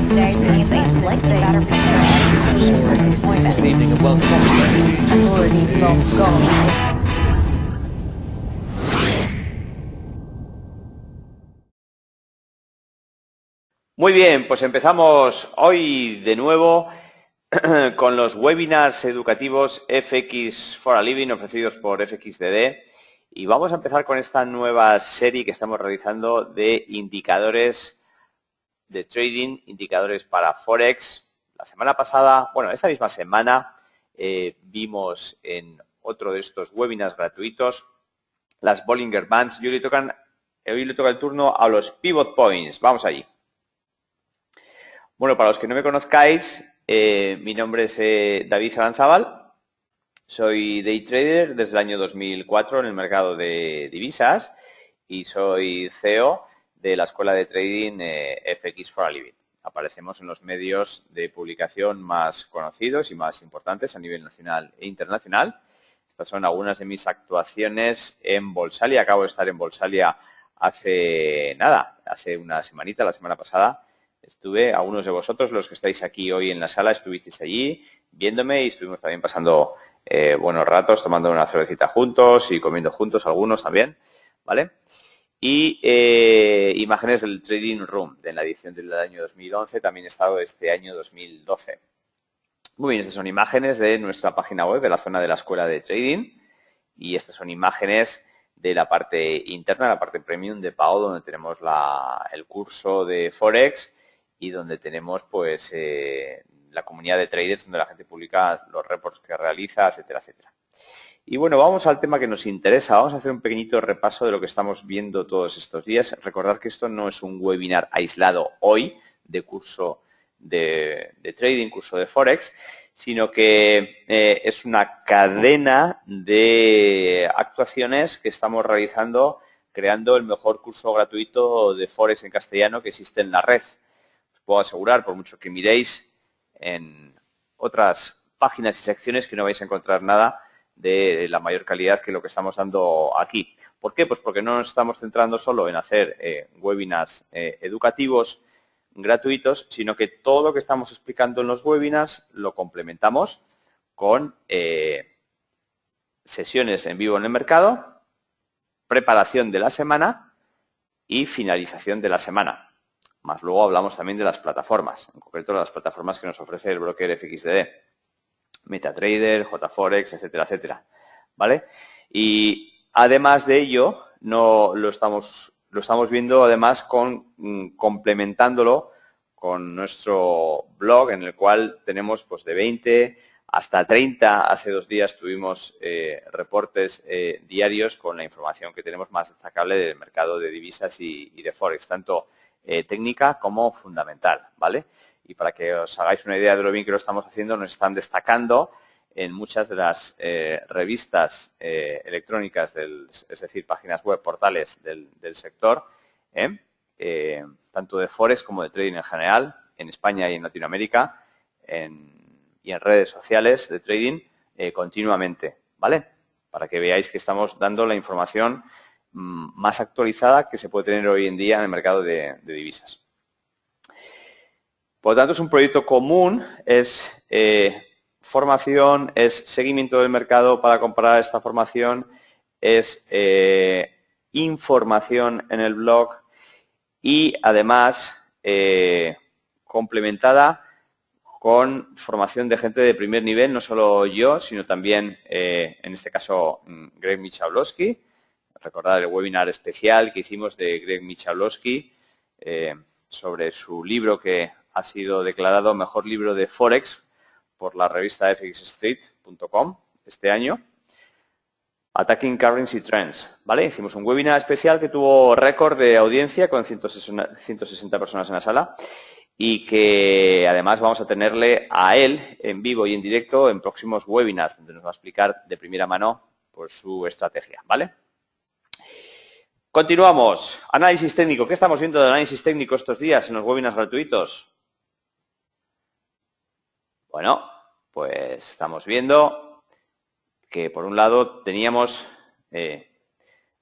today's means a slightly better picture of employment. Good evening and welcome. Has already long gone. Muy bien, pues empezamos hoy de nuevo con los webinars educativos FX for a Living ofrecidos por FXDD y vamos a empezar con esta nueva serie que estamos realizando de indicadores de trading, indicadores para Forex. La semana pasada, bueno, esta misma semana vimos en otro de estos webinars gratuitos las Bollinger Bands y hoy le toca el turno a los Pivot Points. Vamos allí. Bueno, para los que no me conozcáis, mi nombre es David Aranzábal, soy day trader desde el año 2004 en el mercado de divisas y soy CEO de la escuela de trading FX for a Living. Aparecemos en los medios de publicación más conocidos y más importantes a nivel nacional e internacional. Estas son algunas de mis actuaciones en Bolsalia. Acabo de estar en Bolsalia hace una semanita, la semana pasada. Estuve, algunos de vosotros, los que estáis aquí hoy en la sala, estuvisteis allí viéndome y estuvimos también pasando buenos ratos, tomando una cervecita juntos y comiendo juntos, algunos también, ¿vale? Y imágenes del Trading Room, de la edición del año 2011, también he estado este año 2012. Muy bien, estas son imágenes de nuestra página web, de la zona de la escuela de trading, y estas son imágenes de la parte interna, la parte premium de PAO, donde tenemos el curso de Forex, y donde tenemos pues la comunidad de traders donde la gente publica los reports que realiza, etcétera, etcétera. Y bueno, vamos al tema que nos interesa. Vamos a hacer un pequeñito repaso de lo que estamos viendo todos estos días. Recordar que esto no es un webinar aislado hoy de curso de trading, curso de Forex, sino que es una cadena de actuaciones que estamos realizando creando el mejor curso gratuito de Forex en castellano que existe en la red. Puedo asegurar, por mucho que miréis en otras páginas y secciones, que no vais a encontrar nada de la mayor calidad que lo que estamos dando aquí. ¿Por qué? Pues porque no nos estamos centrando solo en hacer webinars educativos gratuitos, sino que todo lo que estamos explicando en los webinars lo complementamos con sesiones en vivo en el mercado, preparación de la semana y finalización de la semana. Más luego hablamos también de las plataformas, en concreto las plataformas que nos ofrece el broker FXDD, MetaTrader, JForex, etcétera, etcétera, ¿vale? Y además de ello, lo estamos viendo además complementándolo con nuestro blog, en el cual tenemos pues de 20 hasta 30, hace 2 días tuvimos reportes diarios con la información que tenemos más destacable del mercado de divisas y de Forex, tanto técnica como fundamental, ¿vale? Y para que os hagáis una idea de lo bien que lo estamos haciendo, nos están destacando en muchas de las revistas electrónicas, es decir, páginas web, portales del sector, tanto de Forex como de trading en general, en España y en Latinoamérica, y en redes sociales de trading continuamente, ¿vale? Para que veáis que estamos dando la información más actualizada que se puede tener hoy en día en el mercado de divisas. Por lo tanto, es un proyecto común, es formación, es seguimiento del mercado para comparar esta formación, es información en el blog y además complementada con formación de gente de primer nivel, no solo yo, sino también, en este caso, Greg Michalowski. Recordad el webinar especial que hicimos de Greg Michalowski sobre su libro que ha sido declarado mejor libro de Forex por la revista fxstreet.com este año. Attacking Currency Trends, ¿vale? Hicimos un webinar especial que tuvo récord de audiencia con 160 personas en la sala y que además vamos a tenerle a él en vivo y en directo en próximos webinars, donde nos va a explicar de primera mano pues, su estrategia, ¿vale? Continuamos. Análisis técnico. ¿Qué estamos viendo de análisis técnico estos días en los webinars gratuitos? Bueno, pues estamos viendo que por un lado teníamos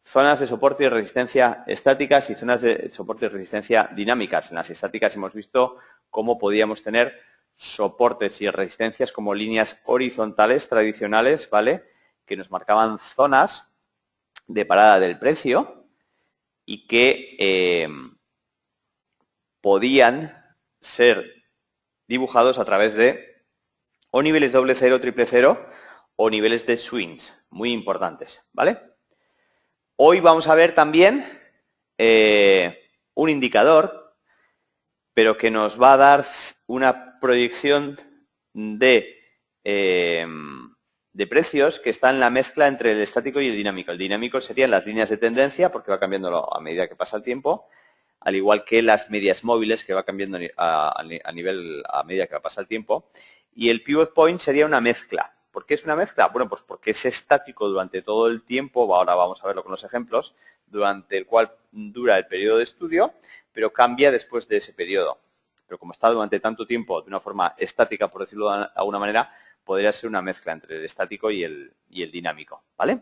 zonas de soporte y resistencia estáticas y zonas de soporte y resistencia dinámicas. En las estáticas hemos visto cómo podíamos tener soportes y resistencias como líneas horizontales tradicionales, ¿vale? Que nos marcaban zonas de parada del precio y que podían ser dibujados a través de o niveles doble cero, triple cero o niveles de swings, muy importantes, ¿vale? Hoy vamos a ver también un indicador, pero que nos va a dar una proyección de precios que está en la mezcla entre el estático y el dinámico. El dinámico serían las líneas de tendencia, porque va cambiando a medida que pasa el tiempo, al igual que las medias móviles, que va cambiando a medida que pasa el tiempo. Y el pivot point sería una mezcla. ¿Por qué es una mezcla? Bueno, pues porque es estático durante todo el tiempo, ahora vamos a verlo con los ejemplos, durante el cual dura el periodo de estudio, pero cambia después de ese periodo. Pero como está durante tanto tiempo de una forma estática, por decirlo de alguna manera, podría ser una mezcla entre el estático y el dinámico, ¿vale?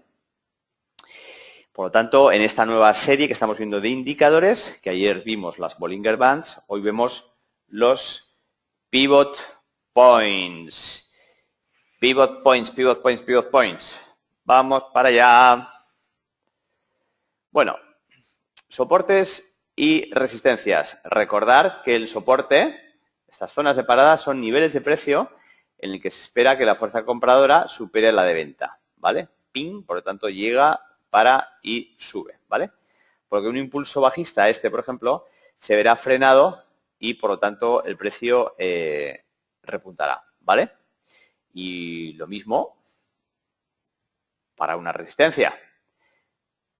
Por lo tanto, en esta nueva serie que estamos viendo de indicadores, que ayer vimos las Bollinger Bands, hoy vemos los Pivot Points. Pivot Points, Pivot Points, Pivot Points. Vamos para allá. Bueno, soportes y resistencias. Recordar que el soporte, estas zonas de parada, son niveles de precio en el que se espera que la fuerza compradora supere la de venta, ¿vale? Ping, por lo tanto, llega, para y sube, ¿vale? Porque un impulso bajista, por ejemplo, se verá frenado y, por lo tanto, el precio repuntará, ¿vale? Y lo mismo para una resistencia,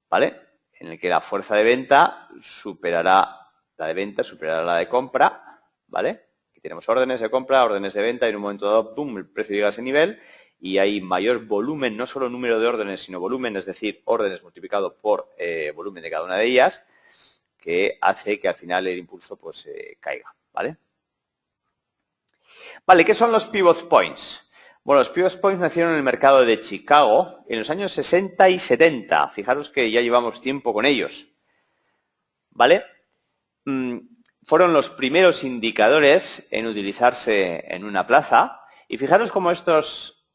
¿vale? En el que la fuerza de venta superará la de venta, superará la de compra, ¿vale? Aquí tenemos órdenes de compra, órdenes de venta y en un momento dado, ¡pum!, el precio llega a ese nivel y hay mayor volumen, no solo número de órdenes, sino volumen, es decir, órdenes multiplicado por volumen de cada una de ellas, que hace que al final el impulso pues caiga, ¿vale? Vale, ¿qué son los pivot points? Bueno, los pivot points nacieron en el mercado de Chicago en los años 60 y 70. Fijaros que ya llevamos tiempo con ellos, ¿vale? Fueron los primeros indicadores en utilizarse en una plaza. Y fijaros cómo estos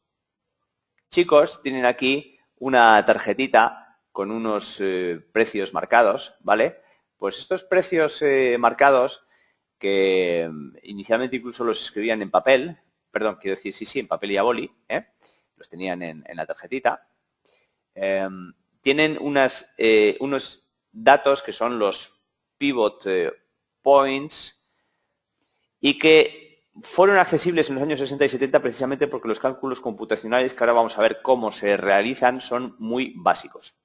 chicos tienen aquí una tarjetita con unos precios marcados, ¿vale? Pues estos precios marcados, que inicialmente incluso los escribían en papel, perdón, quiero decir, sí, en papel y a boli, los tenían en la tarjetita, tienen unos datos que son los pivot points y que fueron accesibles en los años 60 y 70 precisamente porque los cálculos computacionales, que ahora vamos a ver cómo se realizan, son muy básicos.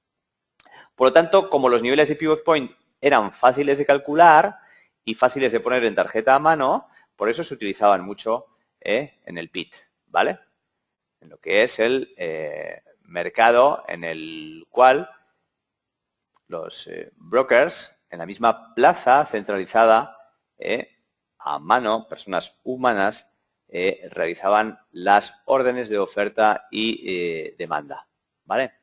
Por lo tanto, como los niveles de pivot point eran fáciles de calcular y fáciles de poner en tarjeta a mano, por eso se utilizaban mucho en el PIT, ¿vale? En lo que es el mercado en el cual los brokers, en la misma plaza centralizada, a mano, personas humanas, realizaban las órdenes de oferta y demanda, ¿vale?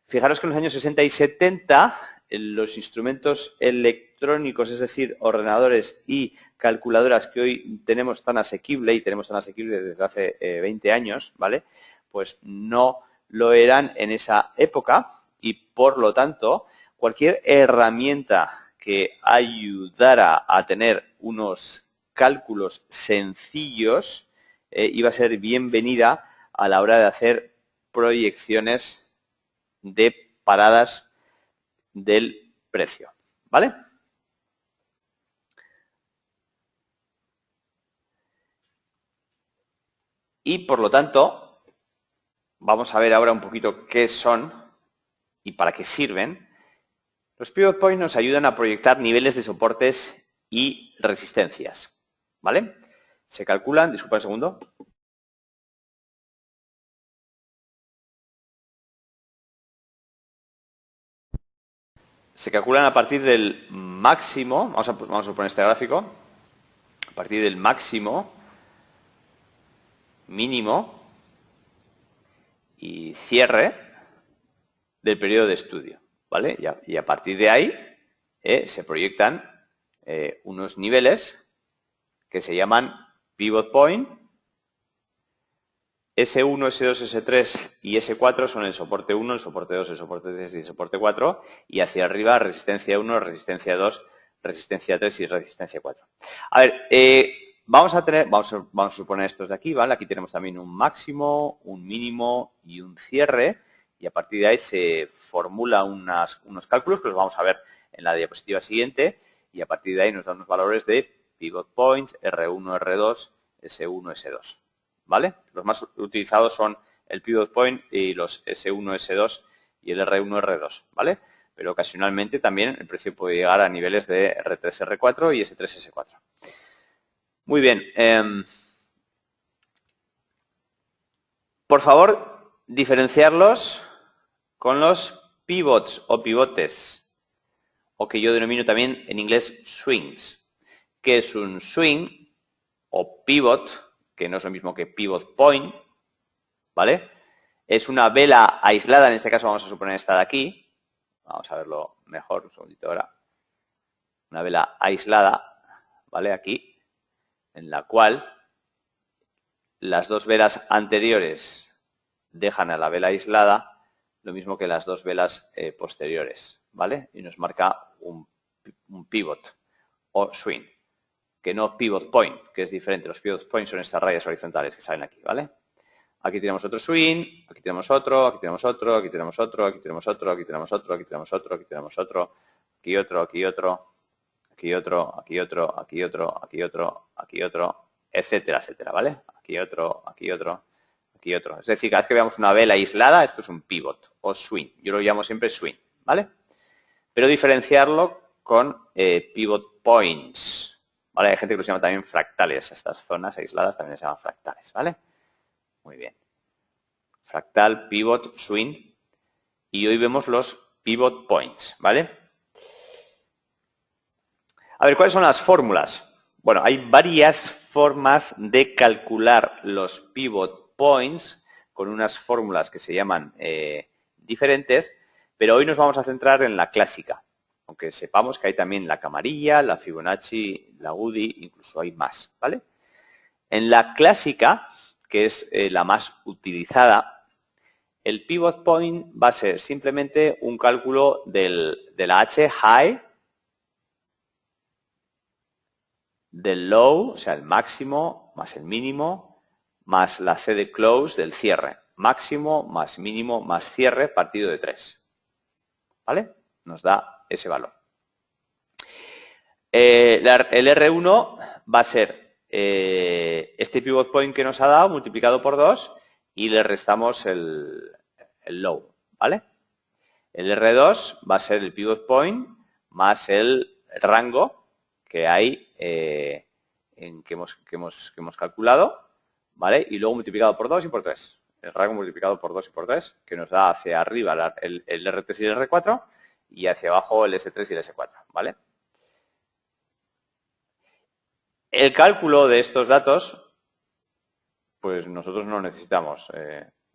Fijaros que en los años 60 y 70 los instrumentos electrónicos, es decir, ordenadores y calculadoras que hoy tenemos tan asequible y tenemos tan asequible desde hace 20 años, ¿vale? Pues no lo eran en esa época y, por lo tanto, cualquier herramienta que ayudara a tener unos cálculos sencillos iba a ser bienvenida a la hora de hacer proyecciones de paradas del precio, ¿vale? Y por lo tanto, vamos a ver ahora un poquito qué son y para qué sirven. Los pivot points nos ayudan a proyectar niveles de soportes y resistencias, ¿vale? Se calculan, disculpa un segundo. Se calculan a partir del máximo, vamos a poner este gráfico, a partir del máximo, mínimo y cierre del periodo de estudio, ¿vale? Y a partir de ahí se proyectan unos niveles que se llaman pivot point. S1, S2, S3 y S4 son el soporte 1, el soporte 2, el soporte 3 y el soporte 4. Y hacia arriba resistencia 1, resistencia 2, resistencia 3 y resistencia 4. A ver, vamos a suponer estos de aquí, ¿vale? Aquí tenemos también un máximo, un mínimo y un cierre. Y a partir de ahí se formula unos cálculos que los vamos a ver en la diapositiva siguiente. Y a partir de ahí nos dan unos valores de pivot points, R1, R2, S1, S2. ¿Vale? Los más utilizados son el pivot point y los S1, S2 y el R1, R2, ¿vale? Pero ocasionalmente también el precio puede llegar a niveles de R3, R4 y S3, S4. Muy bien. Por favor, diferenciarlos con los pivots o pivotes, o que yo denomino también en inglés swings. ¿Qué es un swing o pivot? Que no es lo mismo que pivot point, ¿vale? Es una vela aislada, en este caso vamos a suponer esta de aquí. Vamos a verlo mejor, un segundito ahora. Una vela aislada, ¿vale? Aquí, en la cual las dos velas anteriores dejan a la vela aislada, lo mismo que las dos velas posteriores, ¿vale? Y nos marca un pivot o swing. Que no pivot point, que es diferente. Los pivot points son estas rayas horizontales que salen aquí, ¿vale? Aquí tenemos otro swing, aquí tenemos otro, aquí tenemos otro, aquí tenemos otro, aquí tenemos otro, aquí tenemos otro, aquí tenemos otro, aquí tenemos otro, aquí otro, aquí otro, aquí otro, aquí otro, aquí otro, aquí otro, aquí otro, etcétera, etcétera, ¿vale? Aquí otro, aquí otro, aquí otro. Es decir, cada vez que veamos una vela aislada, esto es un pivot o swing. Yo lo llamo siempre swing, ¿vale? Pero diferenciarlo con pivot points. ¿Vale? Hay gente que los llama también fractales. Estas zonas aisladas también se llaman fractales, ¿vale? Muy bien. Fractal, pivot, swing. Y hoy vemos los pivot points, ¿vale? A ver, ¿cuáles son las fórmulas? Bueno, hay varias formas de calcular los pivot points con unas fórmulas que se llaman diferentes, pero hoy nos vamos a centrar en la clásica. Aunque sepamos que hay también la camarilla, la Fibonacci, la UDI, incluso hay más, ¿vale? En la clásica, que es la más utilizada, el pivot point va a ser simplemente un cálculo de la H high, del low, o sea, el máximo, más el mínimo, más la C de close del cierre. Máximo, más mínimo, más cierre, partido de 3. ¿Vale? Nos da ese valor. El R1 va a ser este pivot point que nos ha dado multiplicado por 2 y le restamos el low, ¿vale? El R2 va a ser el pivot point más el rango que hay que hemos calculado, ¿vale? Y luego multiplicado por 2 y por 3. El rango multiplicado por 2 y por 3, que nos da hacia arriba el R3 y el R4 y hacia abajo el S3 y el S4, ¿vale? El cálculo de estos datos, pues nosotros no necesitamos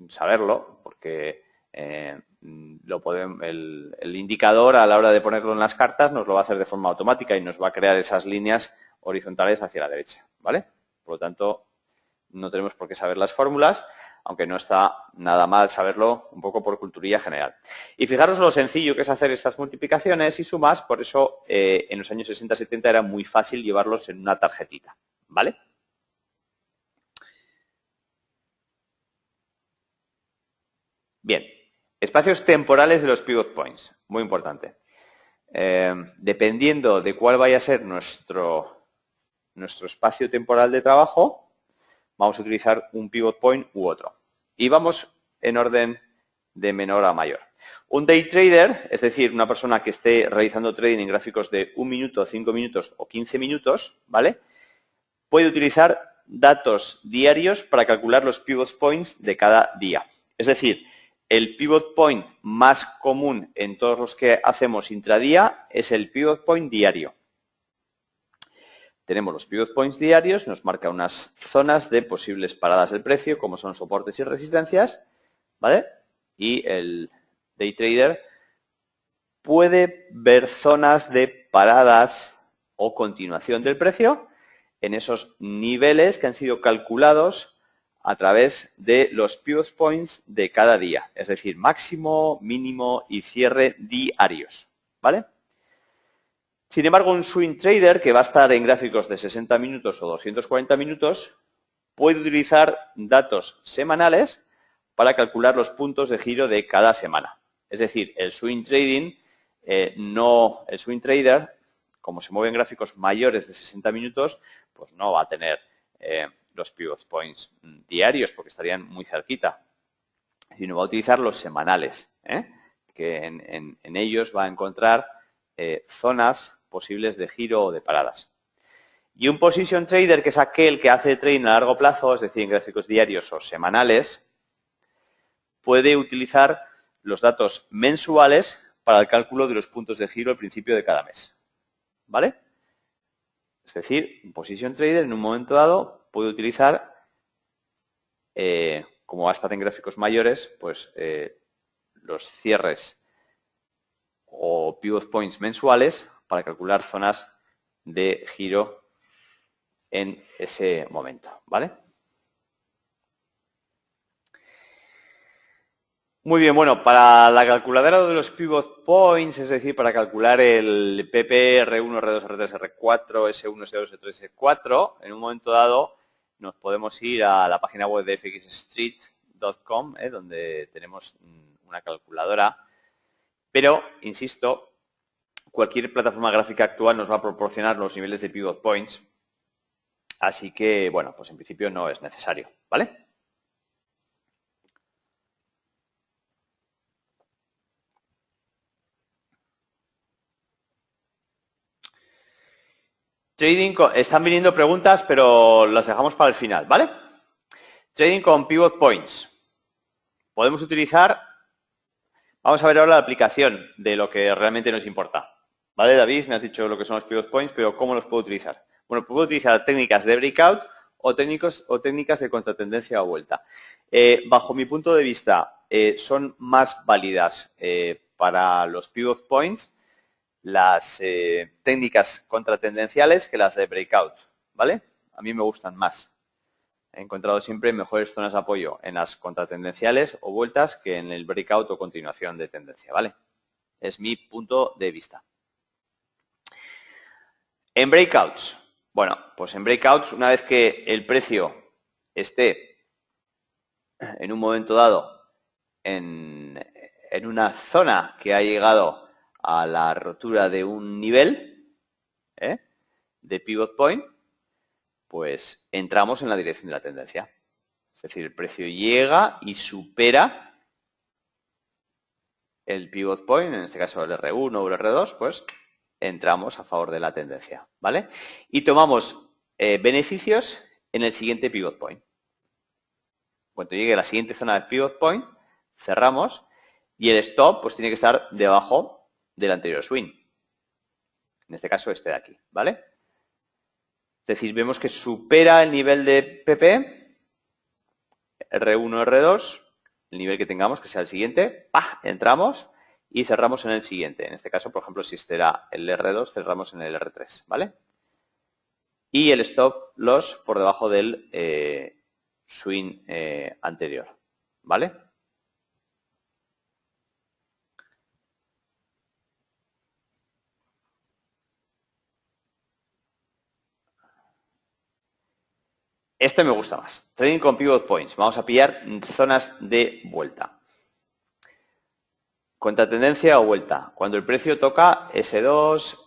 saberlo, porque el indicador a la hora de ponerlo en las cartas nos lo va a hacer de forma automática y nos va a crear esas líneas horizontales hacia la derecha, ¿vale? Por lo tanto, no tenemos por qué saber las fórmulas, aunque no está nada mal saberlo un poco por culturilla general. Y fijaros lo sencillo que es hacer estas multiplicaciones y sumas, por eso en los años 60-70 era muy fácil llevarlos en una tarjetita, ¿vale? Bien, espacios temporales de los pivot points, muy importante. Dependiendo de cuál vaya a ser nuestro espacio temporal de trabajo, vamos a utilizar un pivot point u otro. Y vamos en orden de menor a mayor. Un day trader, es decir, una persona que esté realizando trading en gráficos de 1 minuto, 5 minutos o 15 minutos, ¿vale? Puede utilizar datos diarios para calcular los pivot points de cada día. Es decir, el pivot point más común en todos los que hacemos intradía es el pivot point diario. Tenemos los pivot points diarios, nos marca unas zonas de posibles paradas del precio, como son soportes y resistencias, ¿vale? Y el day trader puede ver zonas de paradas o continuación del precio en esos niveles que han sido calculados a través de los pivot points de cada día, es decir, máximo, mínimo y cierre diarios, ¿vale? Sin embargo, un swing trader que va a estar en gráficos de 60 minutos o 240 minutos puede utilizar datos semanales para calcular los puntos de giro de cada semana. Es decir, el swing trading, el swing trader, como se mueve en gráficos mayores de 60 minutos, pues no va a tener los pivot points diarios porque estarían muy cerquita, sino va a utilizar los semanales, que en ellos va a encontrar zonas posibles de giro o de paradas. Y un position trader, que es aquel que hace trading a largo plazo, es decir, en gráficos diarios o semanales, puede utilizar los datos mensuales para el cálculo de los puntos de giro al principio de cada mes, ¿vale? Es decir, un position trader en un momento dado puede utilizar, como va a estar en gráficos mayores, pues los cierres o pivot points mensuales para calcular zonas de giro en ese momento, ¿vale? Muy bien, bueno, para la calculadora de los pivot points, es decir, para calcular el PP, R1, R2, R3, R4, S1, S2, S3, S4, en un momento dado nos podemos ir a la página web de fxstreet.com, donde tenemos una calculadora, pero, insisto, cualquier plataforma gráfica actual nos va a proporcionar los niveles de pivot points, así que, bueno, pues en principio no es necesario, ¿vale? Trading están viniendo preguntas, pero las dejamos para el final, ¿vale? Trading con pivot points. Podemos utilizar, vamos a ver ahora la aplicación de lo que realmente nos importa. ¿Vale, David? Me has dicho lo que son los pivot points, pero ¿cómo los puedo utilizar? Bueno, puedo utilizar técnicas de breakout o técnicas de contratendencia o vuelta. Bajo mi punto de vista, son más válidas para los pivot points las técnicas contratendenciales que las de breakout, ¿vale? A mí me gustan más. He encontrado siempre mejores zonas de apoyo en las contratendenciales o vueltas que en el breakout o continuación de tendencia, ¿vale? Es mi punto de vista. En breakouts, bueno, pues en breakouts, una vez que el precio esté en un momento dado en una zona que ha llegado a la rotura de un nivel de pivot point, pues entramos en la dirección de la tendencia. Es decir, el precio llega y supera el pivot point, en este caso el R1 o el R2, pues entramos a favor de la tendencia, ¿vale? Y tomamos beneficios en el siguiente pivot point. Cuando llegue a la siguiente zona del pivot point, cerramos y el stop pues tiene que estar debajo del anterior swing. En este caso este de aquí, ¿vale? Es decir, vemos que supera el nivel de PP, R1, R2, el nivel que tengamos, que sea el siguiente, ¡pah! Entramos y cerramos en el siguiente. En este caso, por ejemplo, si este era el R2, cerramos en el R3, ¿vale? Y el stop loss por debajo del swing anterior, ¿vale? Este me gusta más. Trading con pivot points. Vamos a pillar zonas de vuelta. Contratendencia o vuelta. Cuando el precio toca S2,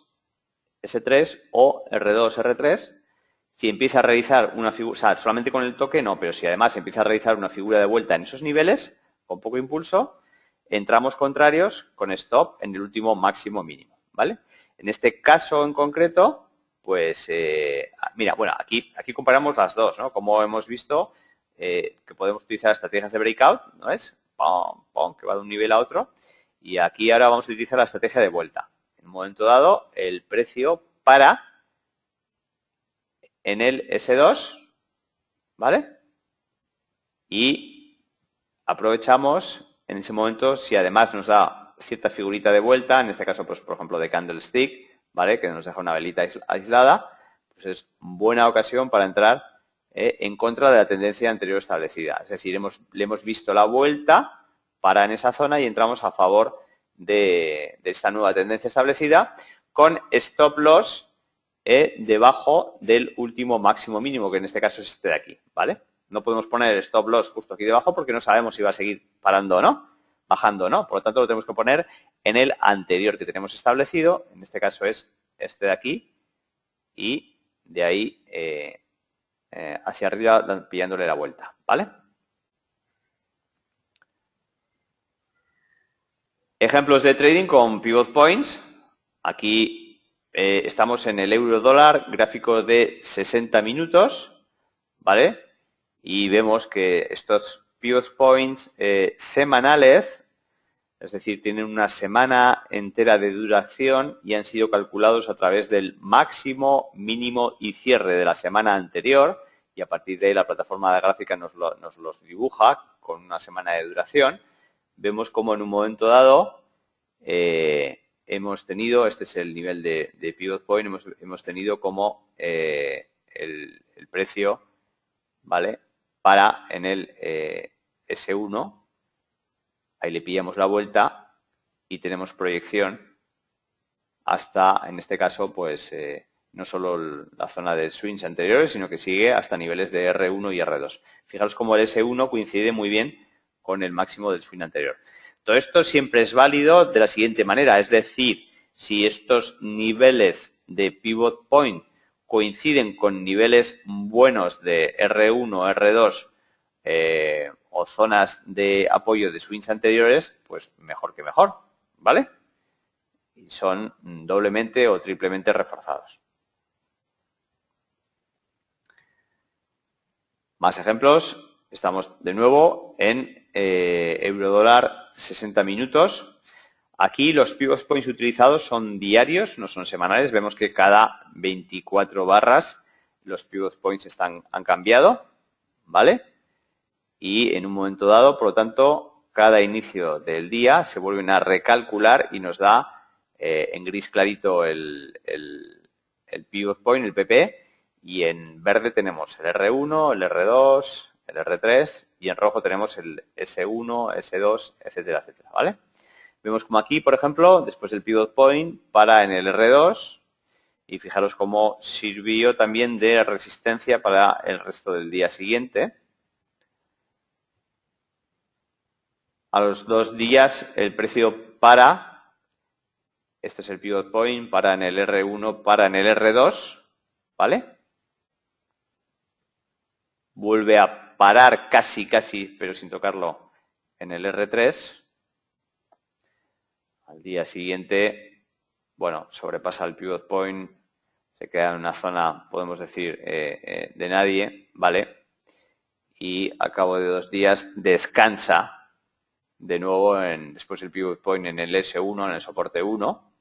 S3 o R2, R3, si empieza a realizar una figura, o sea, solamente con el toque no, pero si además empieza a realizar una figura de vuelta en esos niveles, con poco impulso, entramos contrarios con stop en el último máximo mínimo, ¿vale? En este caso en concreto, pues, mira, bueno, aquí comparamos las dos, ¿no? Como hemos visto que podemos utilizar estrategias de breakout, ¿no es? Pum, pum, que va de un nivel a otro. Y aquí ahora vamos a utilizar la estrategia de vuelta. En un momento dado, el precio para en el S2, ¿vale? Y aprovechamos en ese momento, si además nos da cierta figurita de vuelta, en este caso, pues por ejemplo, de candlestick, ¿vale? Que nos deja una velita aislada, pues es buena ocasión para entrar en contra de la tendencia anterior establecida. Es decir, le hemos visto la vuelta, para en esa zona y entramos a favor de esta nueva tendencia establecida con stop loss debajo del último máximo mínimo, que en este caso es este de aquí, ¿vale? No podemos poner el stop loss justo aquí debajo porque no sabemos si va a seguir parando o no, bajando o no. Por lo tanto, lo tenemos que poner en el anterior que tenemos establecido. En este caso es este de aquí y de ahí hacia arriba pillándole la vuelta, ¿vale? Ejemplos de trading con pivot points. Aquí estamos en el euro dólar, gráfico de 60 minutos, ¿vale? Y vemos que estos pivot points semanales, es decir, tienen una semana entera de duración y han sido calculados a través del máximo, mínimo y cierre de la semana anterior, y a partir de ahí la plataforma de gráfica nos los dibuja con una semana de duración. Vemos como en un momento dado hemos tenido, este es el nivel de pivot point, hemos tenido como el precio, ¿vale? Para en el S1, ahí le pillamos la vuelta y tenemos proyección hasta, en este caso, pues no solo la zona de swings anteriores, sino que sigue hasta niveles de R1 y R2. Fijaros cómo el S1 coincide muy bien con el máximo del swing anterior. Todo esto siempre es válido de la siguiente manera, es decir, si estos niveles de pivot point coinciden con niveles buenos de R1, R2 o zonas de apoyo de swings anteriores, pues mejor que mejor, ¿vale? Y son doblemente o triplemente reforzados. Más ejemplos. Estamos de nuevo en euro dólar 60 minutos. Aquí los pivot points utilizados son diarios, no son semanales. Vemos que cada 24 barras los pivot points han cambiado, ¿vale? Y en un momento dado, por lo tanto, cada inicio del día se vuelven a recalcular y nos da en gris clarito el pivot point, el PP, y en verde tenemos el R1, el R2, el R3 y en rojo tenemos el S1, S2, etcétera, etcétera, ¿vale? Vemos como aquí, por ejemplo, después del pivot point, para en el R2 y fijaros cómo sirvió también de resistencia para el resto del día siguiente. A los 2 días el precio para, este es el pivot point, para en el R1, para en el R2, ¿vale? Vuelve a parar casi, pero sin tocarlo, en el R3. Al día siguiente, bueno, sobrepasa el pivot point, se queda en una zona, podemos decir, de nadie, ¿vale? Y al cabo de 2 días descansa de nuevo después del pivot point en el S1, en el soporte 1.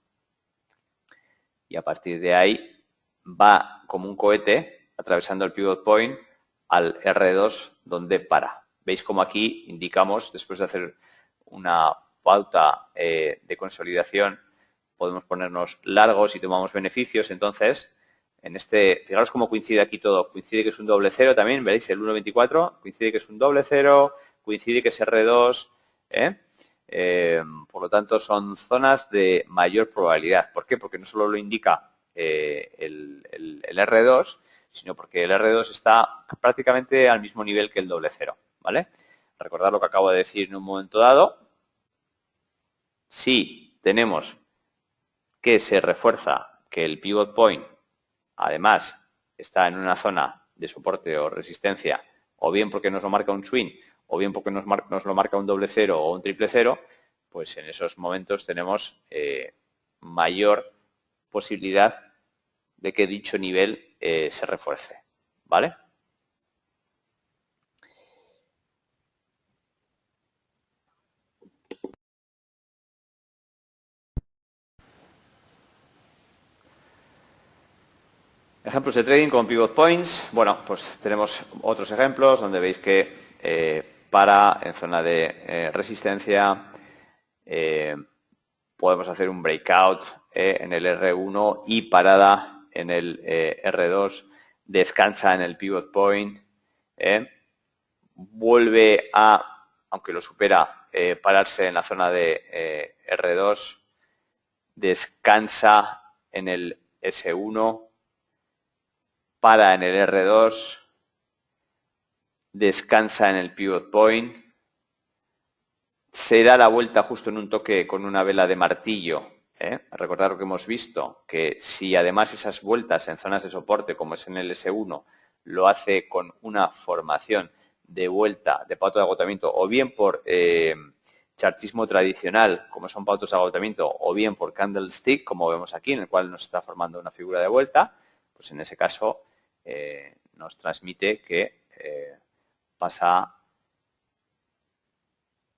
Y a partir de ahí va como un cohete atravesando el pivot point al R2 donde para. Veis como aquí indicamos, después de hacer una pauta de consolidación, podemos ponernos largos y tomamos beneficios. Entonces, en fijaros cómo coincide aquí todo. Coincide que es un doble cero también, veis el 1.24, coincide que es un doble cero, coincide que es R2, por lo tanto, son zonas de mayor probabilidad. ¿Por qué? Porque no solo lo indica el R2, sino porque el R2 está prácticamente al mismo nivel que el doble cero, ¿vale? Recordad lo que acabo de decir en un momento dado. Si tenemos que se refuerza que el pivot point, además, está en una zona de soporte o resistencia, o bien porque nos lo marca un swing, o bien porque nos lo marca un doble cero o un triple cero, pues en esos momentos tenemos mayor posibilidad de que dicho nivel se refuerce, ¿vale? Ejemplos de trading con pivot points. Bueno, pues tenemos otros ejemplos donde veis que para en zona de resistencia podemos hacer un breakout en el R1 y parada en el R2, descansa en el pivot point, vuelve a, aunque lo supera, pararse en la zona de R2, descansa en el S1, para en el R2, descansa en el pivot point, se da la vuelta justo en un toque con una vela de martillo. Recordad lo que hemos visto, que si además esas vueltas en zonas de soporte, como es en el S1, lo hace con una formación de vuelta de patrón de agotamiento, o bien por chartismo tradicional, como son pautas de agotamiento, o bien por candlestick, como vemos aquí, en el cual nos está formando una figura de vuelta, pues en ese caso nos transmite que pasa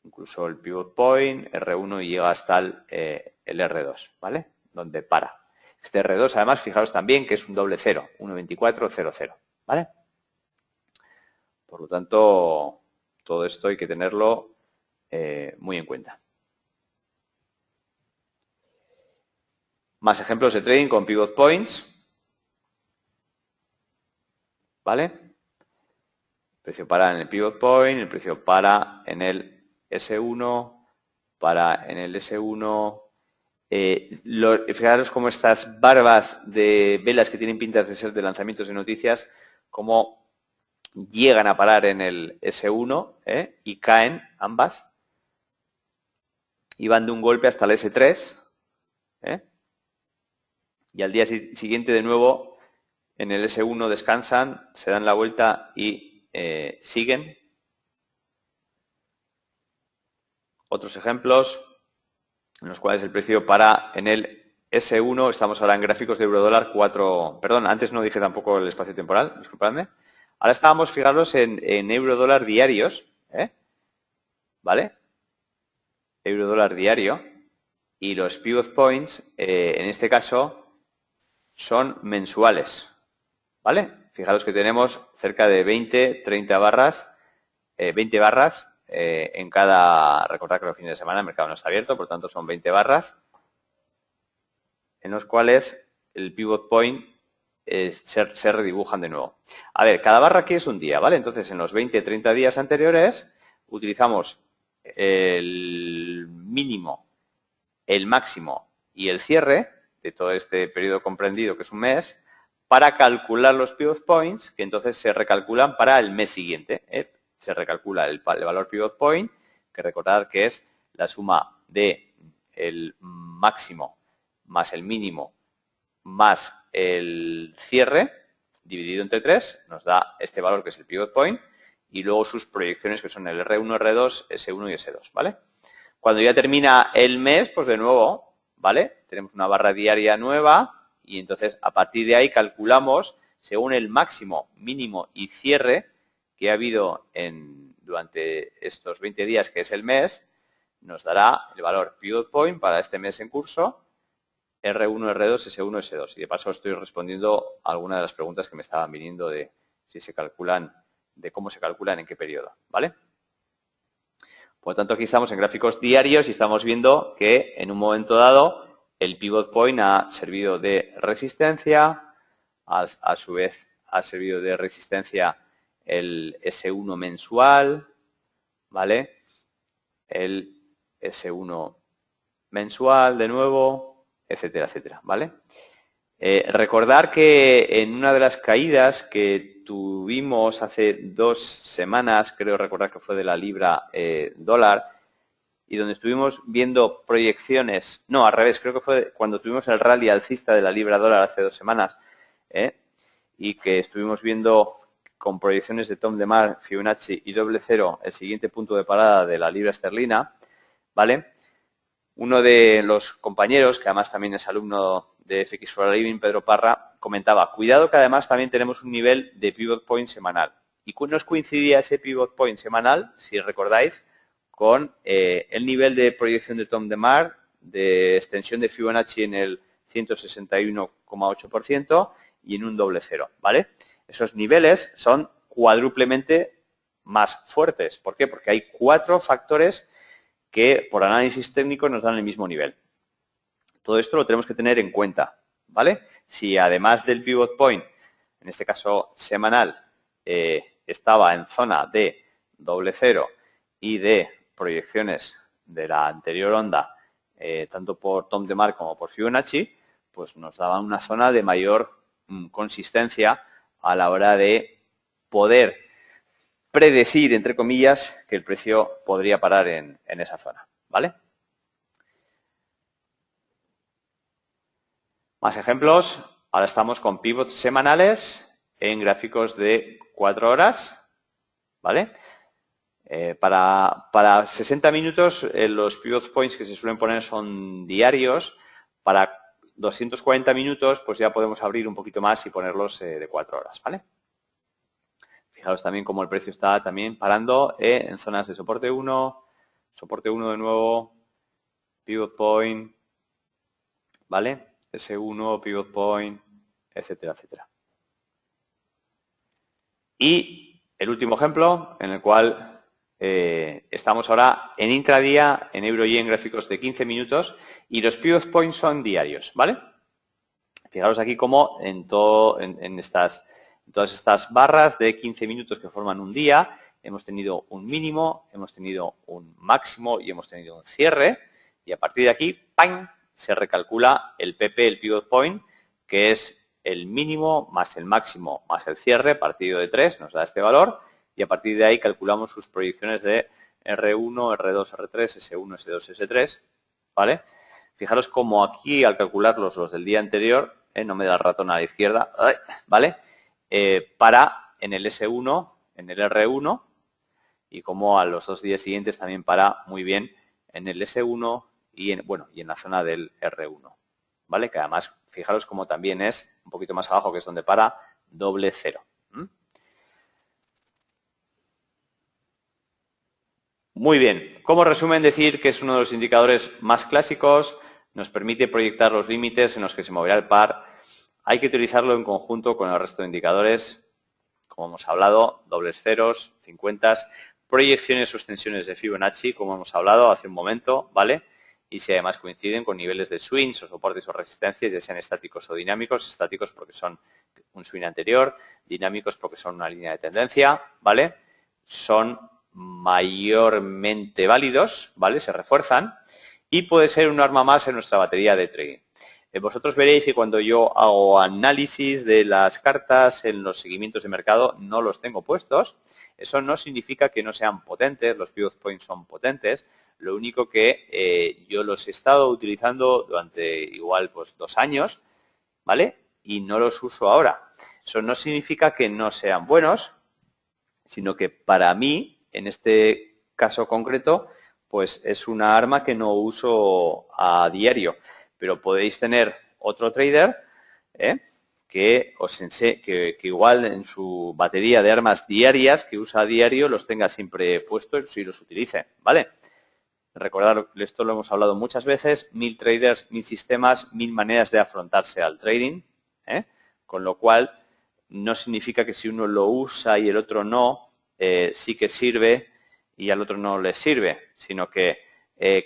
incluso el pivot point, R1, y llega hasta el R2, ¿vale? Donde para. Este R2, además, fijaros también que es un doble cero, 1.2400, ¿vale? Por lo tanto, todo esto hay que tenerlo muy en cuenta. Más ejemplos de trading con pivot points, ¿vale? El precio para en el pivot point, el precio para en el S1, para en el S1. Fijaros cómo estas barbas de velas que tienen pintas de ser de lanzamientos de noticias, cómo llegan a parar en el S1 y caen ambas y van de un golpe hasta el S3 y al día siguiente de nuevo en el S1 descansan, se dan la vuelta y siguen. Otros ejemplos en los cuales el precio para en el S1, estamos ahora en gráficos de eurodólar 4, perdón, antes no dije tampoco el espacio temporal, disculpadme. Ahora estábamos, fijaros, en eurodólar diarios, ¿vale? Eurodólar diario, y los pivot points, en este caso, son mensuales, ¿vale? Fijaros que tenemos cerca de 20, 30 barras, 20 barras en cada, recordad que los fines de semana el mercado no está abierto, por tanto son 20 barras, en los cuales el pivot point se redibujan de nuevo. A ver, cada barra aquí es un día, ¿vale? Entonces, en los 20, 30 días anteriores, utilizamos el mínimo, el máximo y el cierre de todo este periodo comprendido, que es un mes, para calcular los pivot points, que entonces se recalculan para el mes siguiente. Se recalcula el valor pivot point, que recordad que es la suma de el máximo más el mínimo más el cierre dividido entre 3, nos da este valor que es el pivot point, y luego sus proyecciones que son el R1, R2, S1 y S2, ¿vale? Cuando ya termina el mes, pues de nuevo, ¿vale? Tenemos una barra diaria nueva y entonces a partir de ahí calculamos según el máximo, mínimo y cierre que ha habido durante estos 20 días, que es el mes, nos dará el valor pivot point para este mes en curso, R1, R2, S1, S2. Y de paso estoy respondiendo a algunas de las preguntas que me estaban viniendo de si se calculan, de cómo se calculan en qué periodo, ¿vale? Por lo tanto, aquí estamos en gráficos diarios y estamos viendo que en un momento dado el pivot point ha servido de resistencia, a su vez ha servido de resistencia el S1 mensual, ¿vale? El S1 mensual de nuevo, etcétera, etcétera, ¿vale? Recordar que en una de las caídas que tuvimos hace 2 semanas, creo recordar que fue de la libra dólar, y donde estuvimos viendo proyecciones, no, al revés, creo que fue cuando tuvimos el rally alcista de la libra dólar hace 2 semanas, y que estuvimos viendo con proyecciones de Tom DeMar, Fibonacci y doble cero el siguiente punto de parada de la libra esterlina, ¿vale? Uno de los compañeros, que además también es alumno de FX for a Living, Pedro Parra, comentaba, cuidado que además también tenemos un nivel de pivot point semanal. Y nos coincidía ese pivot point semanal, si recordáis, con el nivel de proyección de Tom DeMar, de extensión de Fibonacci en el 161,8% y en un doble cero, ¿vale? Esos niveles son cuádruplemente más fuertes. ¿Por qué? Porque hay 4 factores que por análisis técnico nos dan el mismo nivel. Todo esto lo tenemos que tener en cuenta, ¿vale? Si además del pivot point, en este caso semanal, estaba en zona de doble cero y de proyecciones de la anterior onda, tanto por Tom DeMark como por Fibonacci, pues nos daban una zona de mayor consistencia a la hora de poder predecir, entre comillas, que el precio podría parar en esa zona, ¿vale? Más ejemplos. Ahora estamos con pivots semanales en gráficos de 4 horas, ¿vale? Para 60 minutos los pivot points que se suelen poner son diarios. Para 240 minutos pues ya podemos abrir un poquito más y ponerlos de 4 horas, ¿vale? Fijaos también cómo el precio está también parando en zonas de soporte 1 de nuevo, pivot point, ¿vale? S1, pivot point, etcétera, etcétera. Y el último ejemplo en el cual estamos ahora en intradía, en euro y en gráficos de 15 minutos y los pivot points son diarios, ¿vale? Fijaros aquí cómo en todas estas barras de 15 minutos que forman un día, hemos tenido un mínimo, hemos tenido un máximo y hemos tenido un cierre. Y a partir de aquí, ¡pam!, se recalcula el PP, el pivot point, que es el mínimo más el máximo más el cierre, partido de 3, nos da este valor. Y a partir de ahí calculamos sus proyecciones de R1, R2, R3, S1, S2, S3, ¿vale? Fijaros cómo aquí al calcularlos los del día anterior, no me da el ratón a la izquierda, ¿vale? Para en el S1, en el R1 y como a los 2 días siguientes también para muy bien en el S1 y en la zona del R1, ¿vale? Que además fijaros cómo también es un poquito más abajo, que es donde para doble cero. Muy bien, como resumen decir que es uno de los indicadores más clásicos, nos permite proyectar los límites en los que se moverá el par. Hay que utilizarlo en conjunto con el resto de indicadores, como hemos hablado, dobles ceros, 50, proyecciones o extensiones de Fibonacci, como hemos hablado hace un momento, ¿vale? Y si además coinciden con niveles de swings o soportes o resistencias, ya sean estáticos o dinámicos, estáticos porque son un swing anterior, dinámicos porque son una línea de tendencia, ¿vale? Son mayormente válidos, ¿vale? Se refuerzan y puede ser un arma más en nuestra batería de trading. Vosotros veréis que cuando yo hago análisis de las cartas en los seguimientos de mercado no los tengo puestos. Eso no significa que no sean potentes, los pivot points son potentes. Lo único que yo los he estado utilizando durante igual pues 2 años, ¿vale? Y no los uso ahora. Eso no significa que no sean buenos, sino que para mí, en este caso concreto, pues es una arma que no uso a diario. Pero podéis tener otro trader que igual en su batería de armas diarias que usa a diario los tenga siempre puestos y los utilice, ¿vale? Recordad, esto lo hemos hablado muchas veces, 1000 traders, 1000 sistemas, 1000 maneras de afrontarse al trading, con lo cual no significa que si uno lo usa y el otro no, sí que sirve y al otro no le sirve, sino que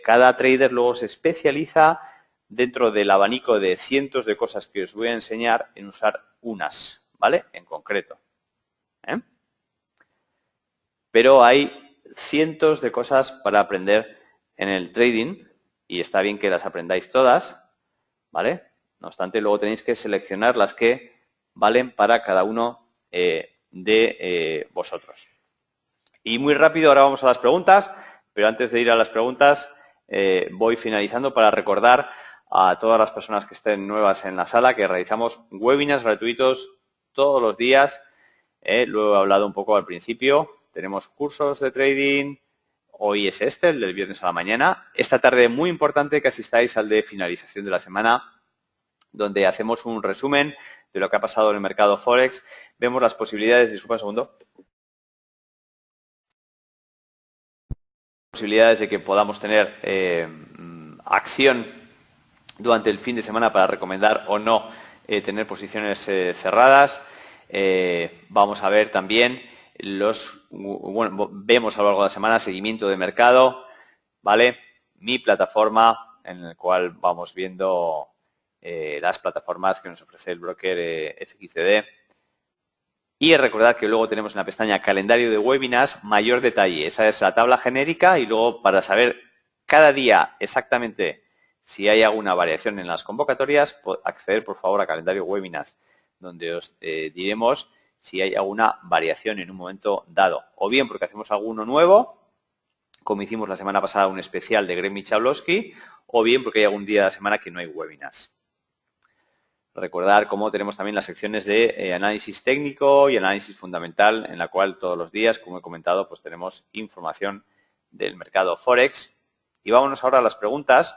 cada trader luego se especializa dentro del abanico de cientos de cosas que os voy a enseñar en usar unas, ¿vale? En concreto. Pero hay cientos de cosas para aprender en el trading y está bien que las aprendáis todas, ¿vale? No obstante, luego tenéis que seleccionar las que valen para cada uno de vosotros. Y muy rápido, ahora vamos a las preguntas, pero antes de ir a las preguntas voy finalizando para recordar a todas las personas que estén nuevas en la sala que realizamos webinars gratuitos todos los días. Lo he hablado un poco al principio. Tenemos cursos de trading. Hoy es el del viernes a la mañana. Esta tarde muy importante que asistáis al de finalización de la semana, donde hacemos un resumen de lo que ha pasado en el mercado Forex. Vemos las posibilidades, disculpa un segundo, posibilidades de que podamos tener acción durante el fin de semana para recomendar o no tener posiciones cerradas. Vamos a ver también vemos a lo largo de la semana seguimiento de mercado, ¿vale? Mi plataforma en el cual vamos viendo las plataformas que nos ofrece el broker FXDD. Y recordad que luego tenemos en la pestaña calendario de webinars mayor detalle. Esa es la tabla genérica y luego para saber cada día exactamente si hay alguna variación en las convocatorias, acceder por favor a calendario webinars, donde os diremos si hay alguna variación en un momento dado. O bien porque hacemos alguno nuevo, como hicimos la semana pasada un especial de Greg Michalowski, o bien porque hay algún día de la semana que no hay webinars. Recordar cómo tenemos también las secciones de análisis técnico y análisis fundamental, en la cual todos los días, como he comentado, pues tenemos información del mercado Forex. Y vámonos ahora a las preguntas.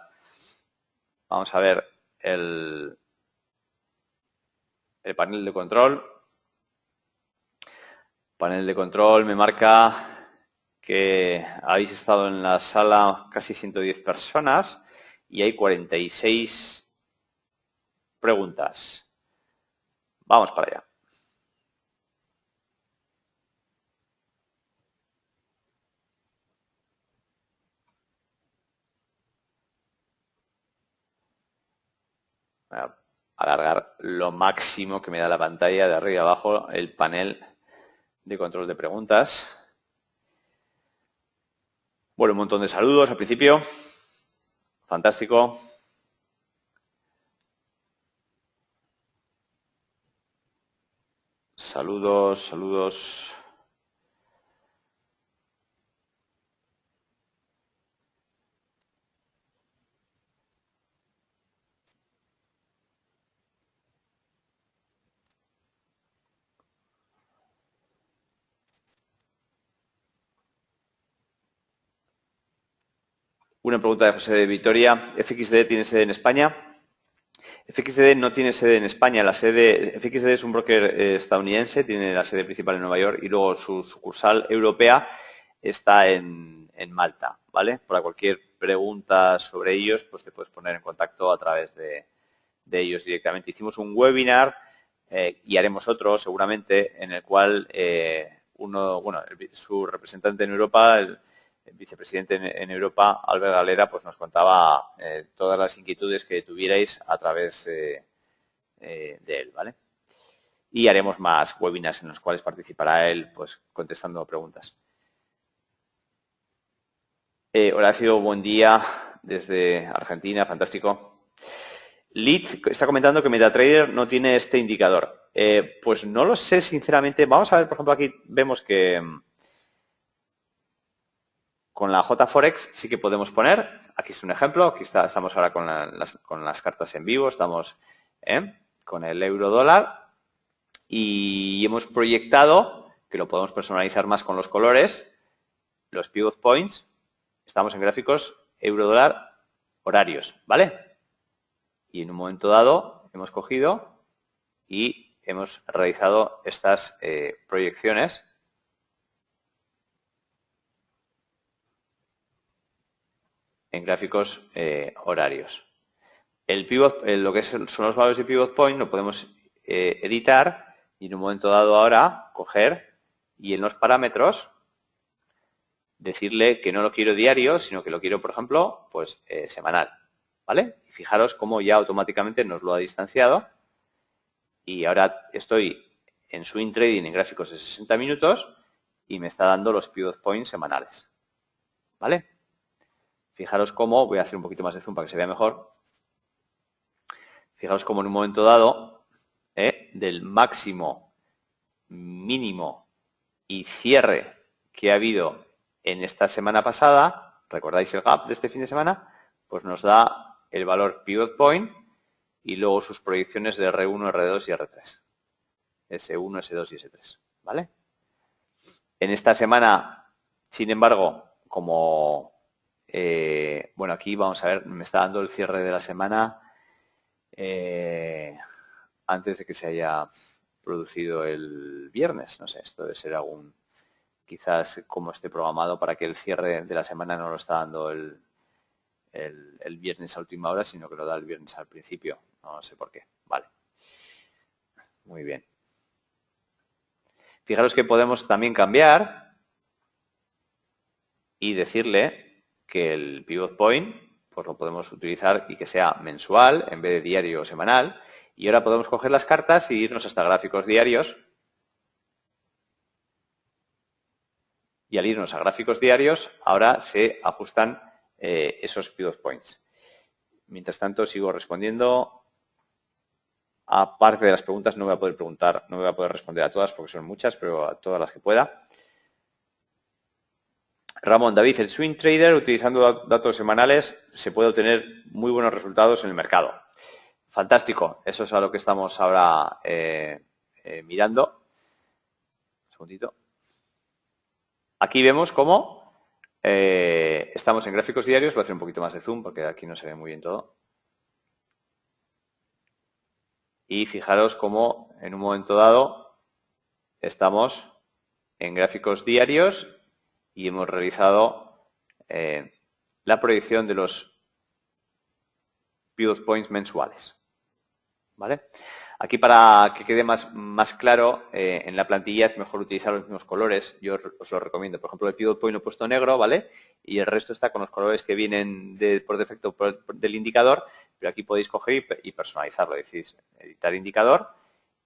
Vamos a ver el panel de control. Panel de control me marca que habéis estado en la sala casi 110 personas y hay 46 preguntas. Vamos para allá. Voy a alargar lo máximo que me da la pantalla de arriba a abajo el panel de control de preguntas. Bueno, un montón de saludos al principio. Fantástico. Saludos, saludos. Una pregunta de José de Vitoria. ¿FXD tiene sede en España? FXD no tiene sede en España. La sede, FXD es un broker estadounidense, tiene la sede principal en Nueva York y luego su sucursal europea está en Malta, ¿vale? Para cualquier pregunta sobre ellos, pues te puedes poner en contacto a través de ellos directamente. Hicimos un webinar y haremos otro seguramente en el cual su representante en Europa, el vicepresidente en Europa, Albert Galera, pues nos contaba todas las inquietudes que tuvierais a través de él, ¿vale? Y haremos más webinars en los cuales participará él, pues contestando preguntas. Horacio, buen día desde Argentina, fantástico. Lead está comentando que MetaTrader no tiene este indicador. Pues no lo sé, sinceramente. Vamos a ver, por ejemplo, aquí vemos que con la JForex sí que podemos poner. Aquí es un ejemplo. Aquí estamos ahora con las cartas en vivo. Estamos con el euro-dólar y hemos proyectado, que lo podemos personalizar más con los colores, los pivot points. Estamos en gráficos euro-dólar horarios, ¿vale? Y en un momento dado hemos cogido y hemos realizado estas proyecciones en gráficos horarios. El pivot, lo que son los valores de pivot point lo podemos editar y en un momento dado ahora coger y en los parámetros decirle que no lo quiero diario, sino que lo quiero, por ejemplo, pues semanal, ¿vale? Y fijaros cómo ya automáticamente nos lo ha distanciado y ahora estoy en swing trading en gráficos de 60 minutos y me está dando los pivot points semanales, ¿vale? Fijaros cómo, voy a hacer un poquito más de zoom para que se vea mejor. Fijaros cómo en un momento dado, del máximo, mínimo y cierre que ha habido en esta semana pasada, ¿recordáis el gap de este fin de semana? Pues nos da el valor pivot point y luego sus proyecciones de R1, R2 y R3. S1, S2 y S3, ¿vale? En esta semana, sin embargo, como, bueno, aquí vamos a ver, me está dando el cierre de la semana antes de que se haya producido el viernes. No sé, esto debe ser algún, quizás como esté programado para que el cierre de la semana no lo está dando el viernes a última hora, sino que lo da el viernes al principio. No sé por qué. Vale. Muy bien. Fijaros que podemos también cambiar y decirle que el pivot point pues lo podemos utilizar y que sea mensual en vez de diario o semanal. Y ahora podemos coger las cartas y irnos hasta gráficos diarios. Y al irnos a gráficos diarios, ahora se ajustan esos pivot points. Mientras tanto, sigo respondiendo. Aparte de las preguntas, no voy a poder responder a todas porque son muchas, pero a todas las que pueda. Ramón, David, el swing trader utilizando datos semanales se puede obtener muy buenos resultados en el mercado. Fantástico, eso es a lo que estamos ahora mirando. Un segundito. Aquí vemos cómo estamos en gráficos diarios. Voy a hacer un poquito más de zoom porque aquí no se ve muy bien todo. Y fijaros cómo en un momento dado estamos en gráficos diarios y hemos realizado la proyección de los pivot points mensuales. ¿Vale? Aquí, para que quede más claro, en la plantilla es mejor utilizar los mismos colores. Yo os lo recomiendo. Por ejemplo, el pivot point lo he puesto negro, ¿vale? Y el resto está con los colores que vienen por defecto del indicador. Pero aquí podéis coger y personalizarlo. Decís editar indicador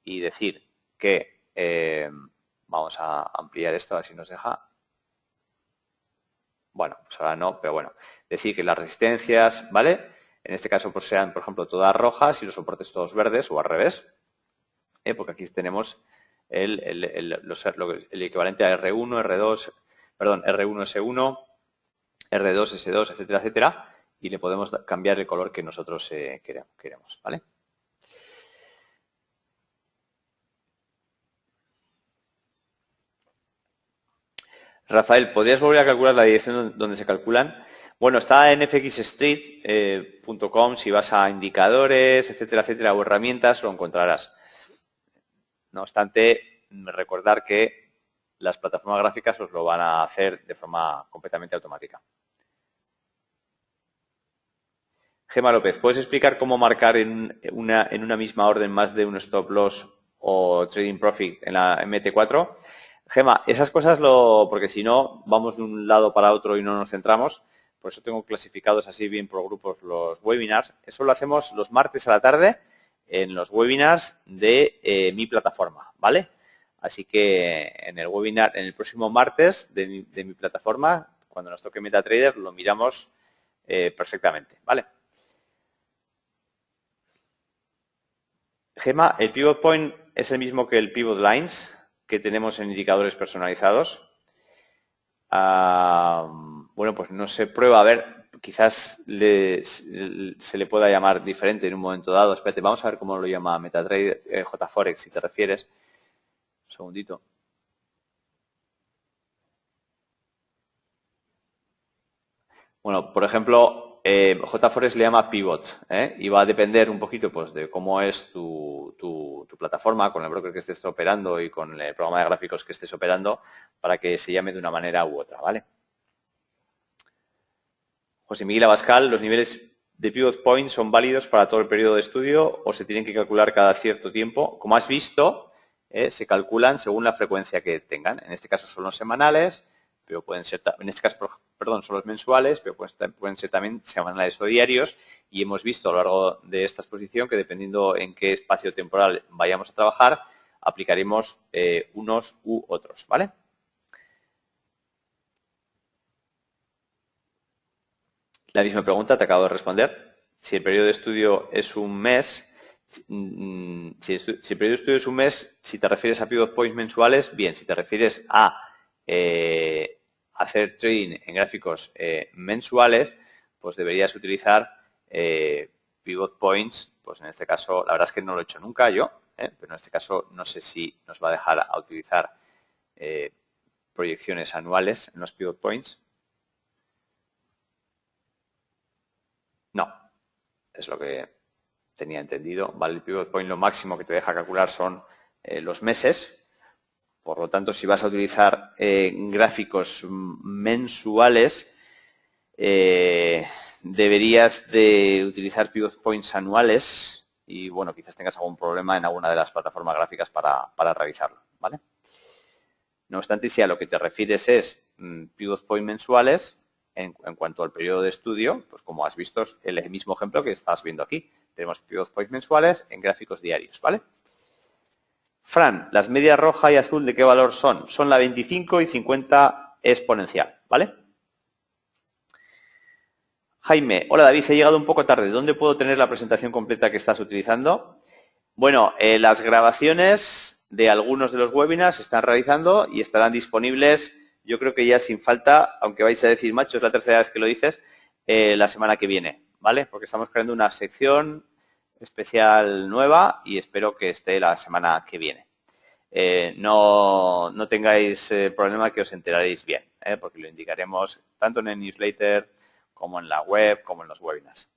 y decir que vamos a ampliar esto, a ver si nos deja. Bueno, pues ahora no, pero bueno. Decir que las resistencias, ¿vale? En este caso, pues sean, por ejemplo, todas rojas y los soportes todos verdes o al revés. Porque aquí tenemos el equivalente a R1, R2, perdón, R1, S1, R2, S2, etcétera, etcétera. Y le podemos cambiar el color que nosotros queremos, ¿vale? Rafael, ¿podrías volver a calcular la dirección donde se calculan? Bueno, está en fxstreet.com, si vas a indicadores, etcétera, etcétera, o herramientas, lo encontrarás. No obstante, recordar que las plataformas gráficas os lo van a hacer de forma completamente automática. Gema López, ¿puedes explicar cómo marcar en una misma orden más de un stop loss o trading profit en la MT4? Gema, esas cosas porque si no, vamos de un lado para otro y no nos centramos. Por eso tengo clasificados así bien por grupos los webinars. Eso lo hacemos los martes a la tarde en los webinars de mi plataforma, ¿vale? Así que en el próximo martes de mi plataforma, cuando nos toque MetaTrader, lo miramos perfectamente, ¿vale? Gema, ¿el pivot point es el mismo que el pivot lines que tenemos en indicadores personalizados? Bueno, pues no se prueba. A ver, quizás se le pueda llamar diferente en un momento dado. Espérate, vamos a ver cómo lo llama MetaTrader, JForex, si te refieres. Un segundito. Bueno, por ejemplo, JForex le llama pivot, y va a depender un poquito pues de cómo es tu plataforma, con el broker que estés operando y con el programa de gráficos que estés operando, para que se llame de una manera u otra, ¿vale? José Miguel Abascal, ¿los niveles de pivot point son válidos para todo el periodo de estudio o se tienen que calcular cada cierto tiempo? Como has visto, se calculan según la frecuencia que tengan. En este caso son los semanales, pero pueden ser, en este caso, perdón, son los mensuales, pero pueden ser también semanales o diarios. Y hemos visto a lo largo de esta exposición que dependiendo en qué espacio temporal vayamos a trabajar, aplicaremos unos u otros, ¿vale? La misma pregunta te acabo de responder. Si el periodo de estudio es un mes, si el periodo de estudio es un mes, si te refieres a pivot points mensuales, bien. Si te refieres a hacer trading en gráficos mensuales, pues deberías utilizar pivot points. Pues en este caso, la verdad es que no lo he hecho nunca yo, pero en este caso no sé si nos va a dejar a utilizar proyecciones anuales en los pivot points. No, es lo que tenía entendido. Vale, el pivot point lo máximo que te deja calcular son los meses. Por lo tanto, si vas a utilizar gráficos mensuales, deberías de utilizar pivot points anuales y, bueno, quizás tengas algún problema en alguna de las plataformas gráficas para realizarlo, ¿vale? No obstante, si a lo que te refieres es pivot point mensuales, en cuanto al periodo de estudio, pues como has visto, es el mismo ejemplo que estás viendo aquí. Tenemos pivot points mensuales en gráficos diarios, ¿vale? Fran, las medias roja y azul, ¿de qué valor son? Son la 25 y 50 exponencial, ¿vale? Jaime, hola David, he llegado un poco tarde. ¿Dónde puedo tener la presentación completa que estás utilizando? Bueno, las grabaciones de algunos de los webinars se están realizando y estarán disponibles, yo creo que ya sin falta, aunque vais a decir, macho, es la tercera vez que lo dices, la semana que viene, ¿vale? Porque estamos creando una sección especial nueva y espero que esté la semana que viene. No tengáis problema, que os enteraréis bien, porque lo indicaremos tanto en el newsletter como en la web, como en los webinars.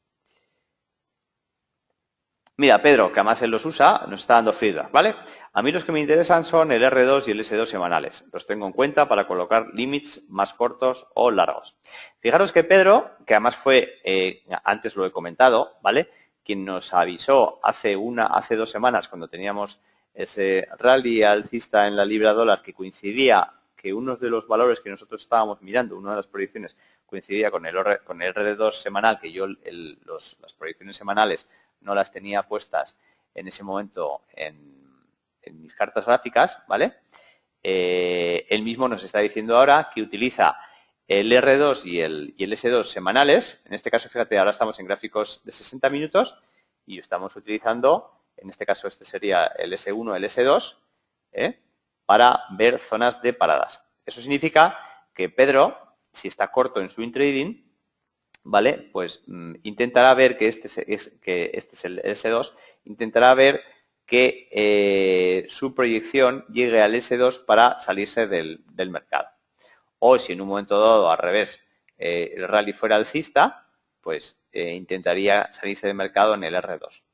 Mira, Pedro, que además él los usa, nos está dando feedback, ¿vale? A mí los que me interesan son el R2 y el S2 semanales. Los tengo en cuenta para colocar límites más cortos o largos. Fijaros que Pedro, que además fue, antes lo he comentado, ¿vale? Quien nos avisó hace 2 semanas cuando teníamos ese rally alcista en la libra dólar, que coincidía que uno de los valores que nosotros estábamos mirando, una de las proyecciones, coincidía con el R2 semanal, que yo las proyecciones semanales no las tenía puestas en ese momento en mis cartas gráficas, ¿vale? Él mismo nos está diciendo ahora que utiliza el R2 y el S2 semanales. En este caso, fíjate, ahora estamos en gráficos de 60 minutos y estamos utilizando, en este caso este sería el S1, el S2, para ver zonas de paradas. Eso significa que Pedro, si está corto en swing trading, ¿vale? Pues intentará ver que este es el S2, intentará ver que su proyección llegue al S2 para salirse del mercado. O si en un momento dado, al revés, el rally fuera alcista, pues intentaría salirse del mercado en el R2.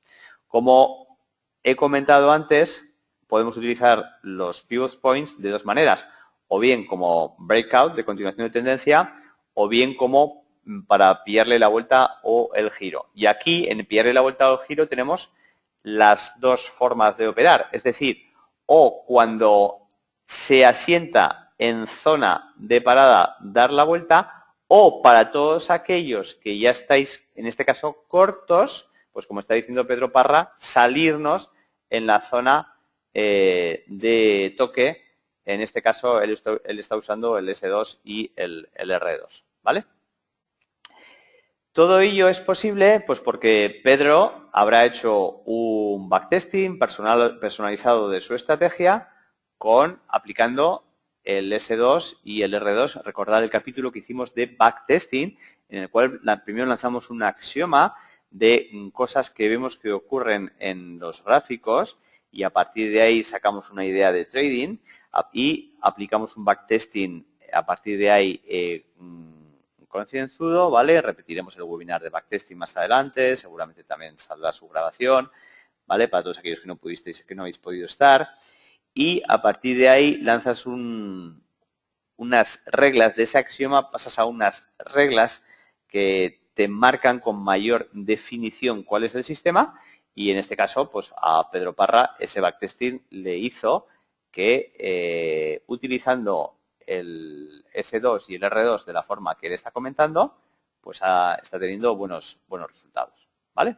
Como he comentado antes, podemos utilizar los pivot points de dos maneras, o bien como breakout de continuación de tendencia, o bien como para pillarle la vuelta o el giro. Y aquí, en pillarle la vuelta o el giro, tenemos las dos formas de operar. Es decir, o cuando se asienta en zona de parada, dar la vuelta, o para todos aquellos que ya estáis, en este caso, cortos, pues como está diciendo Pedro Parra, salirnos en la zona de toque. En este caso, él está usando el S2 y el R2, ¿vale? Todo ello es posible pues porque Pedro habrá hecho un backtesting personalizado de su estrategia aplicando el S2 y el R2. Recordad el capítulo que hicimos de backtesting, en el cual primero lanzamos un axioma de cosas que vemos que ocurren en los gráficos y a partir de ahí sacamos una idea de trading y aplicamos un backtesting a partir de ahí concienzudo, ¿vale? Repetiremos el webinar de backtesting más adelante, seguramente también saldrá su grabación, ¿vale? Para todos aquellos que no pudisteis, que no habéis podido estar. Y a partir de ahí lanzas unas reglas de ese axioma, pasas a unas reglas que te marcan con mayor definición cuál es el sistema y en este caso, pues a Pedro Parra ese backtesting le hizo que utilizando el S2 y el R2 de la forma que él está comentando, pues está teniendo buenos resultados, ¿vale?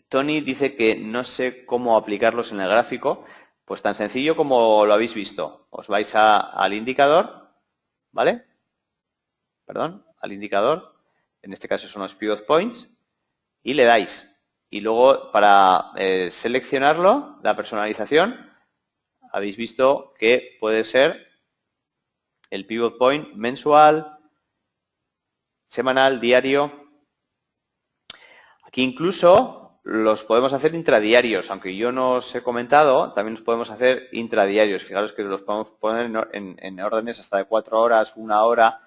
Tony dice que no sé cómo aplicarlos en el gráfico. Pues tan sencillo como lo habéis visto. Os vais al indicador, ¿vale? Perdón, al indicador. En este caso son los pivot points. Y le dais. Y luego para seleccionarlo, la personalización, habéis visto que puede ser el pivot point mensual, semanal, diario. Aquí incluso los podemos hacer intradiarios, aunque yo no os he comentado, también los podemos hacer intradiarios. Fijaros que los podemos poner en órdenes hasta de 4 horas, 1 hora,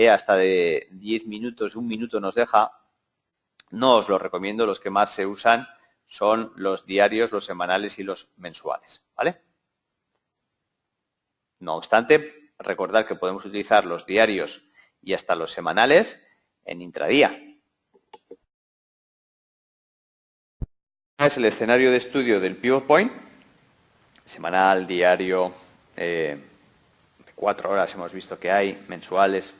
hasta de 10 minutos, 1 minuto nos deja. No os lo recomiendo, los que más se usan son los diarios, los semanales y los mensuales, ¿vale? No obstante, recordad que podemos utilizar los diarios y hasta los semanales en intradía. Es el escenario de estudio del pivot point, semanal, diario, 4 horas hemos visto que hay, mensuales.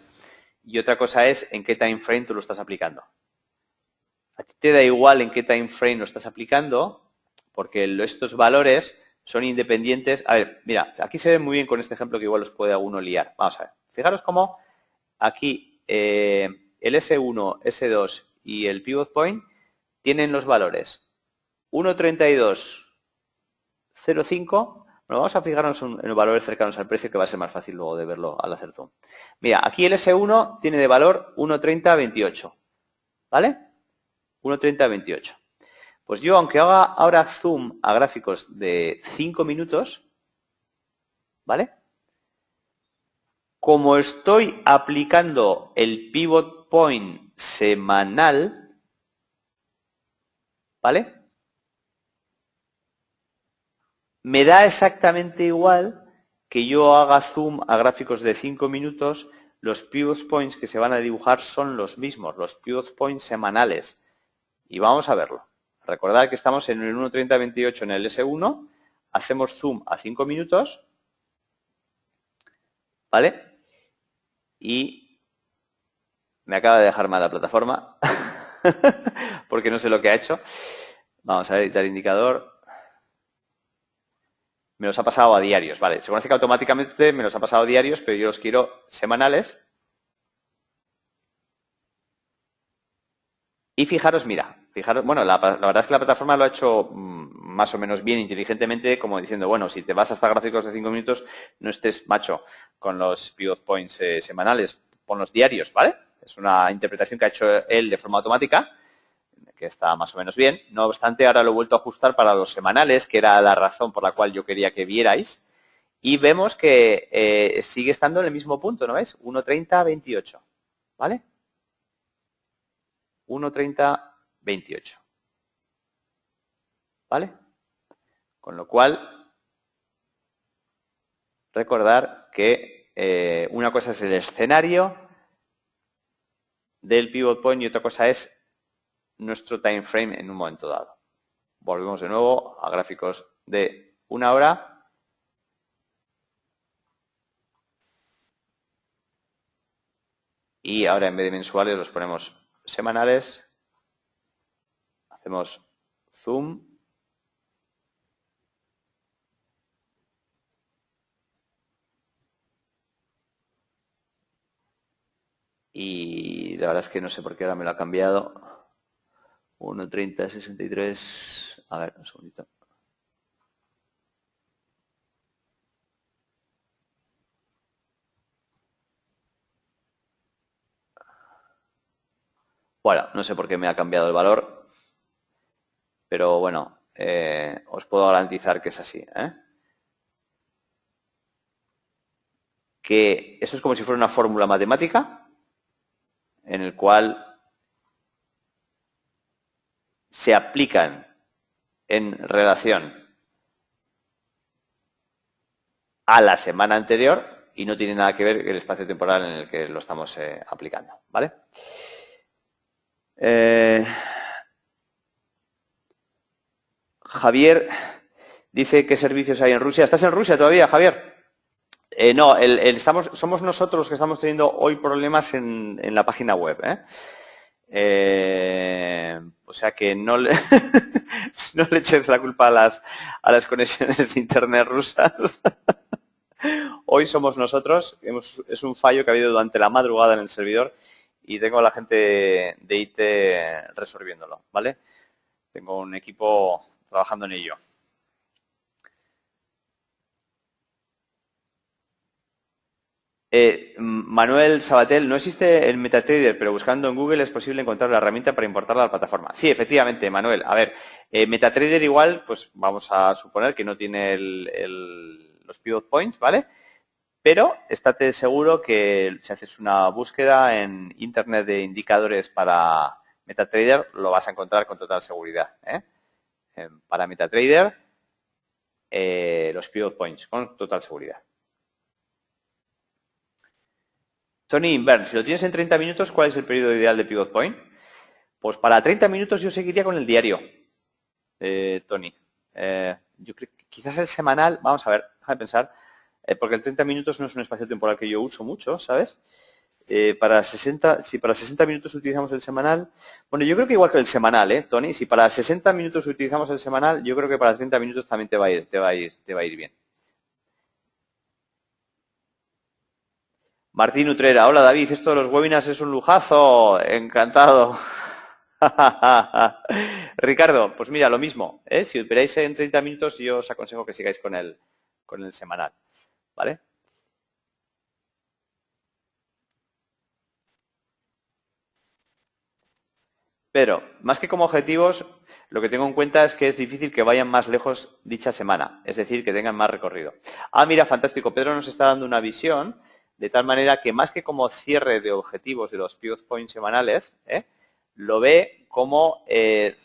Y otra cosa es en qué time frame tú lo estás aplicando. A ti te da igual en qué time frame lo estás aplicando, porque estos valores son independientes. A ver, mira, aquí se ve muy bien con este ejemplo que igual os puede alguno liar. Vamos a ver. Fijaros cómo aquí el S1, S2 y el pivot point tienen los valores 1.3205. Bueno, vamos a fijarnos en los valores cercanos al precio, que va a ser más fácil luego de verlo al hacer zoom. Mira, aquí el S1 tiene de valor 1.3028, ¿vale? 1.3028. Pues yo, aunque haga ahora zoom a gráficos de 5 minutos, ¿vale? Como estoy aplicando el pivot point semanal, ¿vale? Me da exactamente igual que yo haga zoom a gráficos de 5 minutos, los pivot points que se van a dibujar son los mismos, los pivot points semanales. Y vamos a verlo. Recordad que estamos en el 1.3028 en el S1, hacemos zoom a 5 minutos, ¿vale? Y me acaba de dejar mal la plataforma, porque no sé lo que ha hecho. Vamos a editar indicador. Me los ha pasado a diarios, vale. Se conoce que automáticamente me los ha pasado a diarios, pero yo los quiero semanales. Y fijaros, mira, fijaros, bueno, la verdad es que la plataforma lo ha hecho más o menos bien, inteligentemente, como diciendo, bueno, si te vas hasta gráficos de 5 minutos, no estés macho con los pivot points semanales, pon los diarios, ¿vale? Es una interpretación que ha hecho él de forma automática, que está más o menos bien. No obstante, ahora lo he vuelto a ajustar para los semanales, que era la razón por la cual yo quería que vierais. Y vemos que sigue estando en el mismo punto, ¿no ves? 1.3028, ¿vale? 1.3028, ¿vale? Con lo cual, recordar que una cosa es el escenario del pivot point y otra cosa es nuestro time frame en un momento dado. Volvemos de nuevo a gráficos de 1 hora. Y ahora en vez de mensuales los ponemos semanales. Hacemos zoom. Y la verdad es que no sé por qué ahora me lo ha cambiado. 1.3063. A ver, un segundito. Bueno, no sé por qué me ha cambiado el valor. Pero bueno, os puedo garantizar que es así, que eso es como si fuera una fórmula matemática en el cual se aplican en relación a la semana anterior y no tiene nada que ver el espacio temporal en el que lo estamos aplicando, ¿vale? Javier dice qué servicios hay en Rusia. ¿Estás en Rusia todavía, Javier? No, somos nosotros los que estamos teniendo hoy problemas en la página web. O sea que no le, no le eches la culpa a las conexiones de internet rusas. Hoy somos nosotros. Es un fallo que ha habido durante la madrugada en el servidor y tengo a la gente de IT resolviéndolo, ¿vale? Tengo un equipo trabajando en ello. Manuel Sabatel, no existe el MetaTrader, pero buscando en Google es posible encontrar la herramienta para importarla a la plataforma. Sí, efectivamente, Manuel. A ver, MetaTrader igual, pues vamos a suponer que no tiene los pivot points, ¿vale? Pero estate seguro que si haces una búsqueda en Internet de indicadores para MetaTrader, lo vas a encontrar con total seguridad. Para MetaTrader, los pivot points, con total seguridad. Tony Invern, si lo tienes en 30 minutos, ¿cuál es el periodo ideal de pivot point? Pues para 30 minutos yo seguiría con el diario, Tony. Yo creo que quizás el semanal, vamos a ver, déjame pensar. porque el 30 minutos no es un espacio temporal que yo uso mucho, ¿sabes? Si para 60 minutos utilizamos el semanal, bueno, yo creo que igual que el semanal, Tony, si para 60 minutos utilizamos el semanal, yo creo que para 30 minutos también te va a ir bien. Martín Utrera, hola David, esto de los webinars es un lujazo, encantado. Ricardo, pues mira, lo mismo, si operáis en 30 minutos, yo os aconsejo que sigáis con el semanal, ¿vale? Pero, más que como objetivos, lo que tengo en cuenta es que es difícil que vayan más lejos dicha semana, es decir, que tengan más recorrido. Ah, mira, fantástico, Pedro nos está dando una visión, de tal manera que más que como cierre de objetivos de los pivot points semanales, lo ve como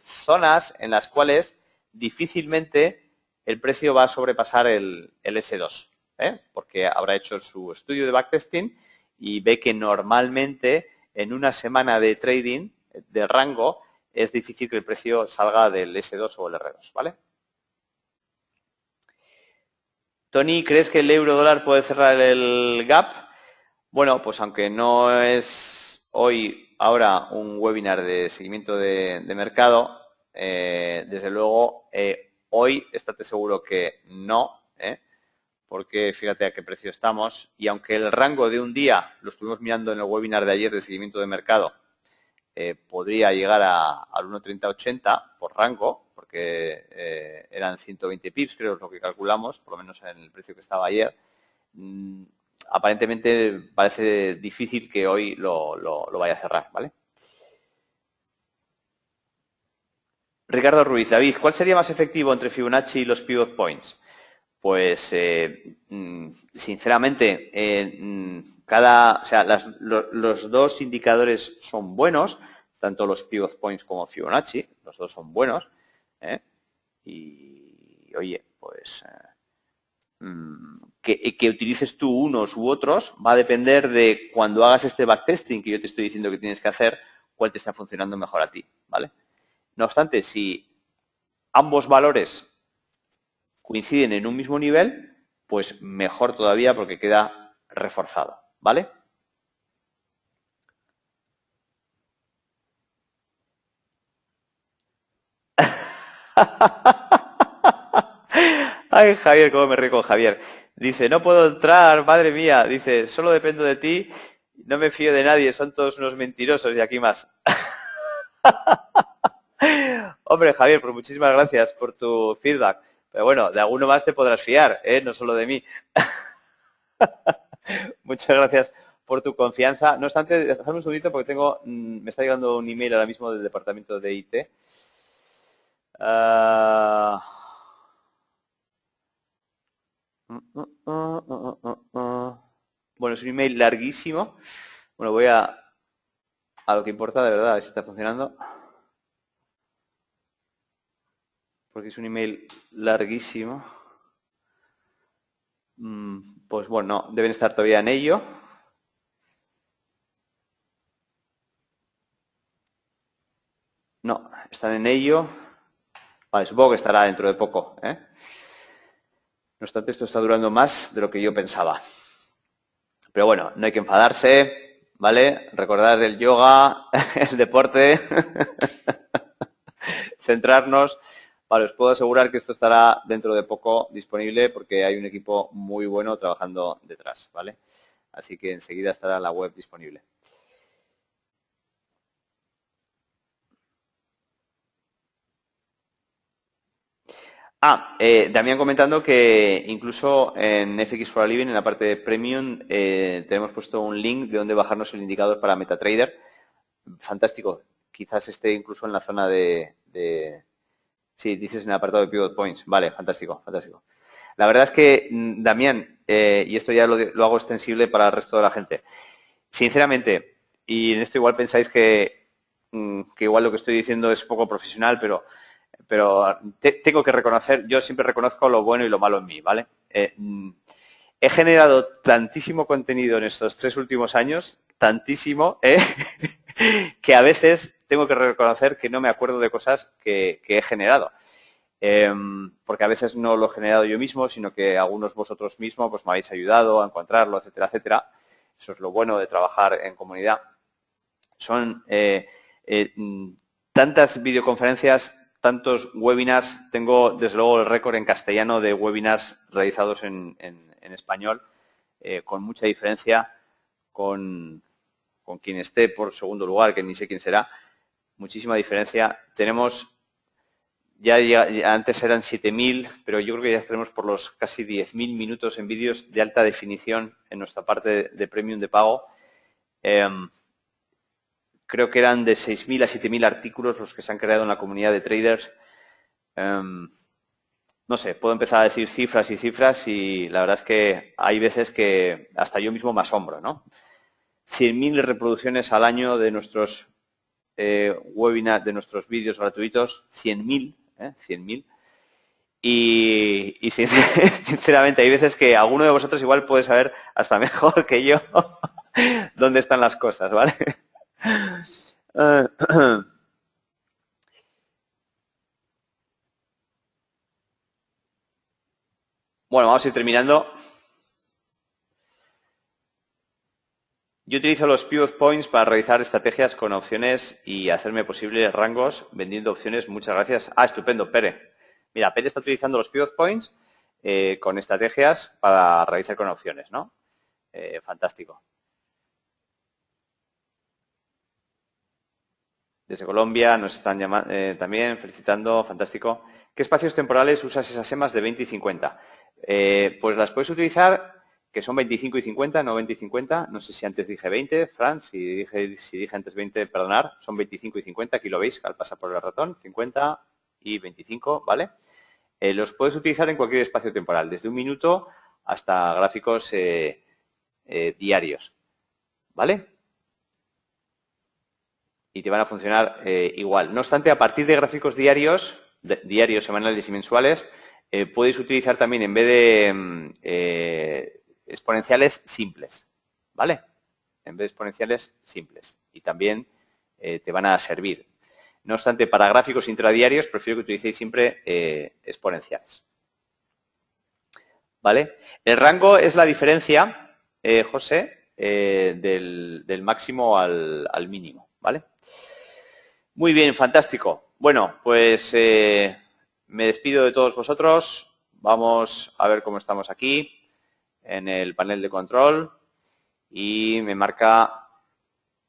zonas en las cuales difícilmente el precio va a sobrepasar el S2, porque habrá hecho su estudio de backtesting y ve que normalmente en una semana de trading de rango es difícil que el precio salga del S2 o el R2, ¿vale? Tony, ¿crees que el euro dólar puede cerrar el gap? Bueno, pues aunque no es ahora un webinar de seguimiento de mercado, desde luego hoy estate seguro que no, porque fíjate a qué precio estamos y aunque el rango de un día lo estuvimos mirando en el webinar de ayer de seguimiento de mercado, podría llegar al 1.3080 por rango, porque eran 120 pips, creo es lo que calculamos, por lo menos en el precio que estaba ayer. Aparentemente parece difícil que hoy lo vaya a cerrar, ¿vale? Ricardo Ruiz, David, ¿cuál sería más efectivo entre Fibonacci y los pivot points? Pues, sinceramente, los dos indicadores son buenos, tanto los pivot points como Fibonacci, los dos son buenos, y oye, pues que utilices tú unos u otros va a depender de cuando hagas este backtesting que yo te estoy diciendo que tienes que hacer, cuál te está funcionando mejor a ti, ¿vale? No obstante, si ambos valores coinciden en un mismo nivel, pues mejor todavía porque queda reforzado, ¿vale? Ay, Javier, cómo me río con Javier. Dice, no puedo entrar, madre mía. Dice, solo dependo de ti, no me fío de nadie, son todos unos mentirosos y aquí más. Hombre, Javier, pues muchísimas gracias por tu feedback. Pero bueno, de alguno más te podrás fiar, no solo de mí. Muchas gracias por tu confianza. No obstante, déjame un segundito porque me está llegando un email ahora mismo del departamento de IT. Bueno, es un email larguísimo. Bueno, voy a lo que importa de verdad, a ver si está funcionando. Porque es un email larguísimo. Pues bueno, deben estar todavía en ello. No, están en ello. Vale, supongo que estará dentro de poco. No obstante, esto está durando más de lo que yo pensaba. Pero bueno, no hay que enfadarse, ¿vale? Recordar el yoga, el deporte, centrarnos. Vale, os puedo asegurar que esto estará dentro de poco disponible porque hay un equipo muy bueno trabajando detrás, ¿vale? Así que enseguida estará la web disponible. También comentando que incluso en FX for a Living, en la parte de Premium, tenemos puesto un link de donde bajarnos el indicador para MetaTrader. Fantástico. Quizás esté incluso en la zona de sí, dices en el apartado de Pivot Points. Vale, fantástico, fantástico. La verdad es que, Damián, y esto ya lo hago extensible para el resto de la gente, sinceramente, y en esto igual pensáis que igual lo que estoy diciendo es poco profesional, pero tengo que reconocer, yo siempre reconozco lo bueno y lo malo en mí, ¿vale? He generado tantísimo contenido en estos 3 últimos años, tantísimo, que a veces tengo que reconocer que no me acuerdo de cosas que he generado. porque a veces no lo he generado yo mismo, sino que algunos vosotros mismos pues, me habéis ayudado a encontrarlo, etcétera, etcétera. Eso es lo bueno de trabajar en comunidad. Son tantas videoconferencias, tantos webinars. Tengo, desde luego, el récord en castellano de webinars realizados en español, con mucha diferencia con quien esté por segundo lugar, que ni sé quién será. Muchísima diferencia. Tenemos, ya antes eran 7.000, pero yo creo que ya estaremos por los casi 10.000 minutos en vídeos de alta definición en nuestra parte de Premium de pago. Creo que eran de 6.000 a 7.000 artículos los que se han creado en la comunidad de traders. No sé, puedo empezar a decir cifras y cifras y la verdad es que hay veces que hasta yo mismo me asombro, ¿no? 100.000 reproducciones al año de nuestros webinars, de nuestros vídeos gratuitos, 100.000, 100.000. Y sinceramente hay veces que alguno de vosotros igual puede saber hasta mejor que yo dónde están las cosas, ¿vale? Bueno, vamos a ir terminando. Yo utilizo los pivot points para realizar estrategias con opciones y hacerme posibles rangos vendiendo opciones. Muchas gracias. Ah, estupendo, Pere. Mira, Pere está utilizando los pivot points con estrategias para realizar con opciones, ¿no? Fantástico. Desde Colombia nos están llamando también, felicitando, fantástico. ¿Qué espacios temporales usas esas EMAs de 20 y 50? Pues las puedes utilizar, que son 25 y 50, no 20 y 50. No sé si antes dije 20, Fran, si dije antes 20, perdonar, son 25 y 50, aquí lo veis al pasar por el ratón, 50 y 25, ¿vale? Los puedes utilizar en cualquier espacio temporal, desde un minuto hasta gráficos diarios, ¿vale? Y te van a funcionar igual. No obstante, a partir de gráficos diarios, semanales y mensuales, puedes utilizar también, en vez de exponenciales, simples, ¿vale? En vez de exponenciales, simples. Y también te van a servir. No obstante, para gráficos intradiarios, prefiero que utilicéis siempre exponenciales. ¿Vale? El rango es la diferencia, José, del máximo al mínimo, ¿vale? Muy bien, fantástico. Bueno, pues me despido de todos vosotros. Vamos a ver cómo estamos aquí en el panel de control y me marca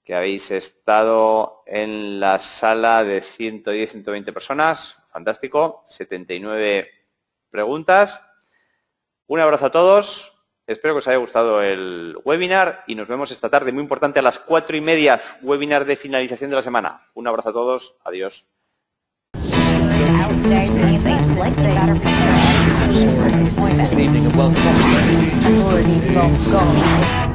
que habéis estado en la sala de 110, 120 personas. Fantástico. 79 preguntas. Un abrazo a todos. Espero que os haya gustado el webinar y nos vemos esta tarde, muy importante, a las 4:30, webinar de finalización de la semana. Un abrazo a todos. Adiós. Out today means a slightly better picture of education and employment. Good evening and welcome. Authority will go.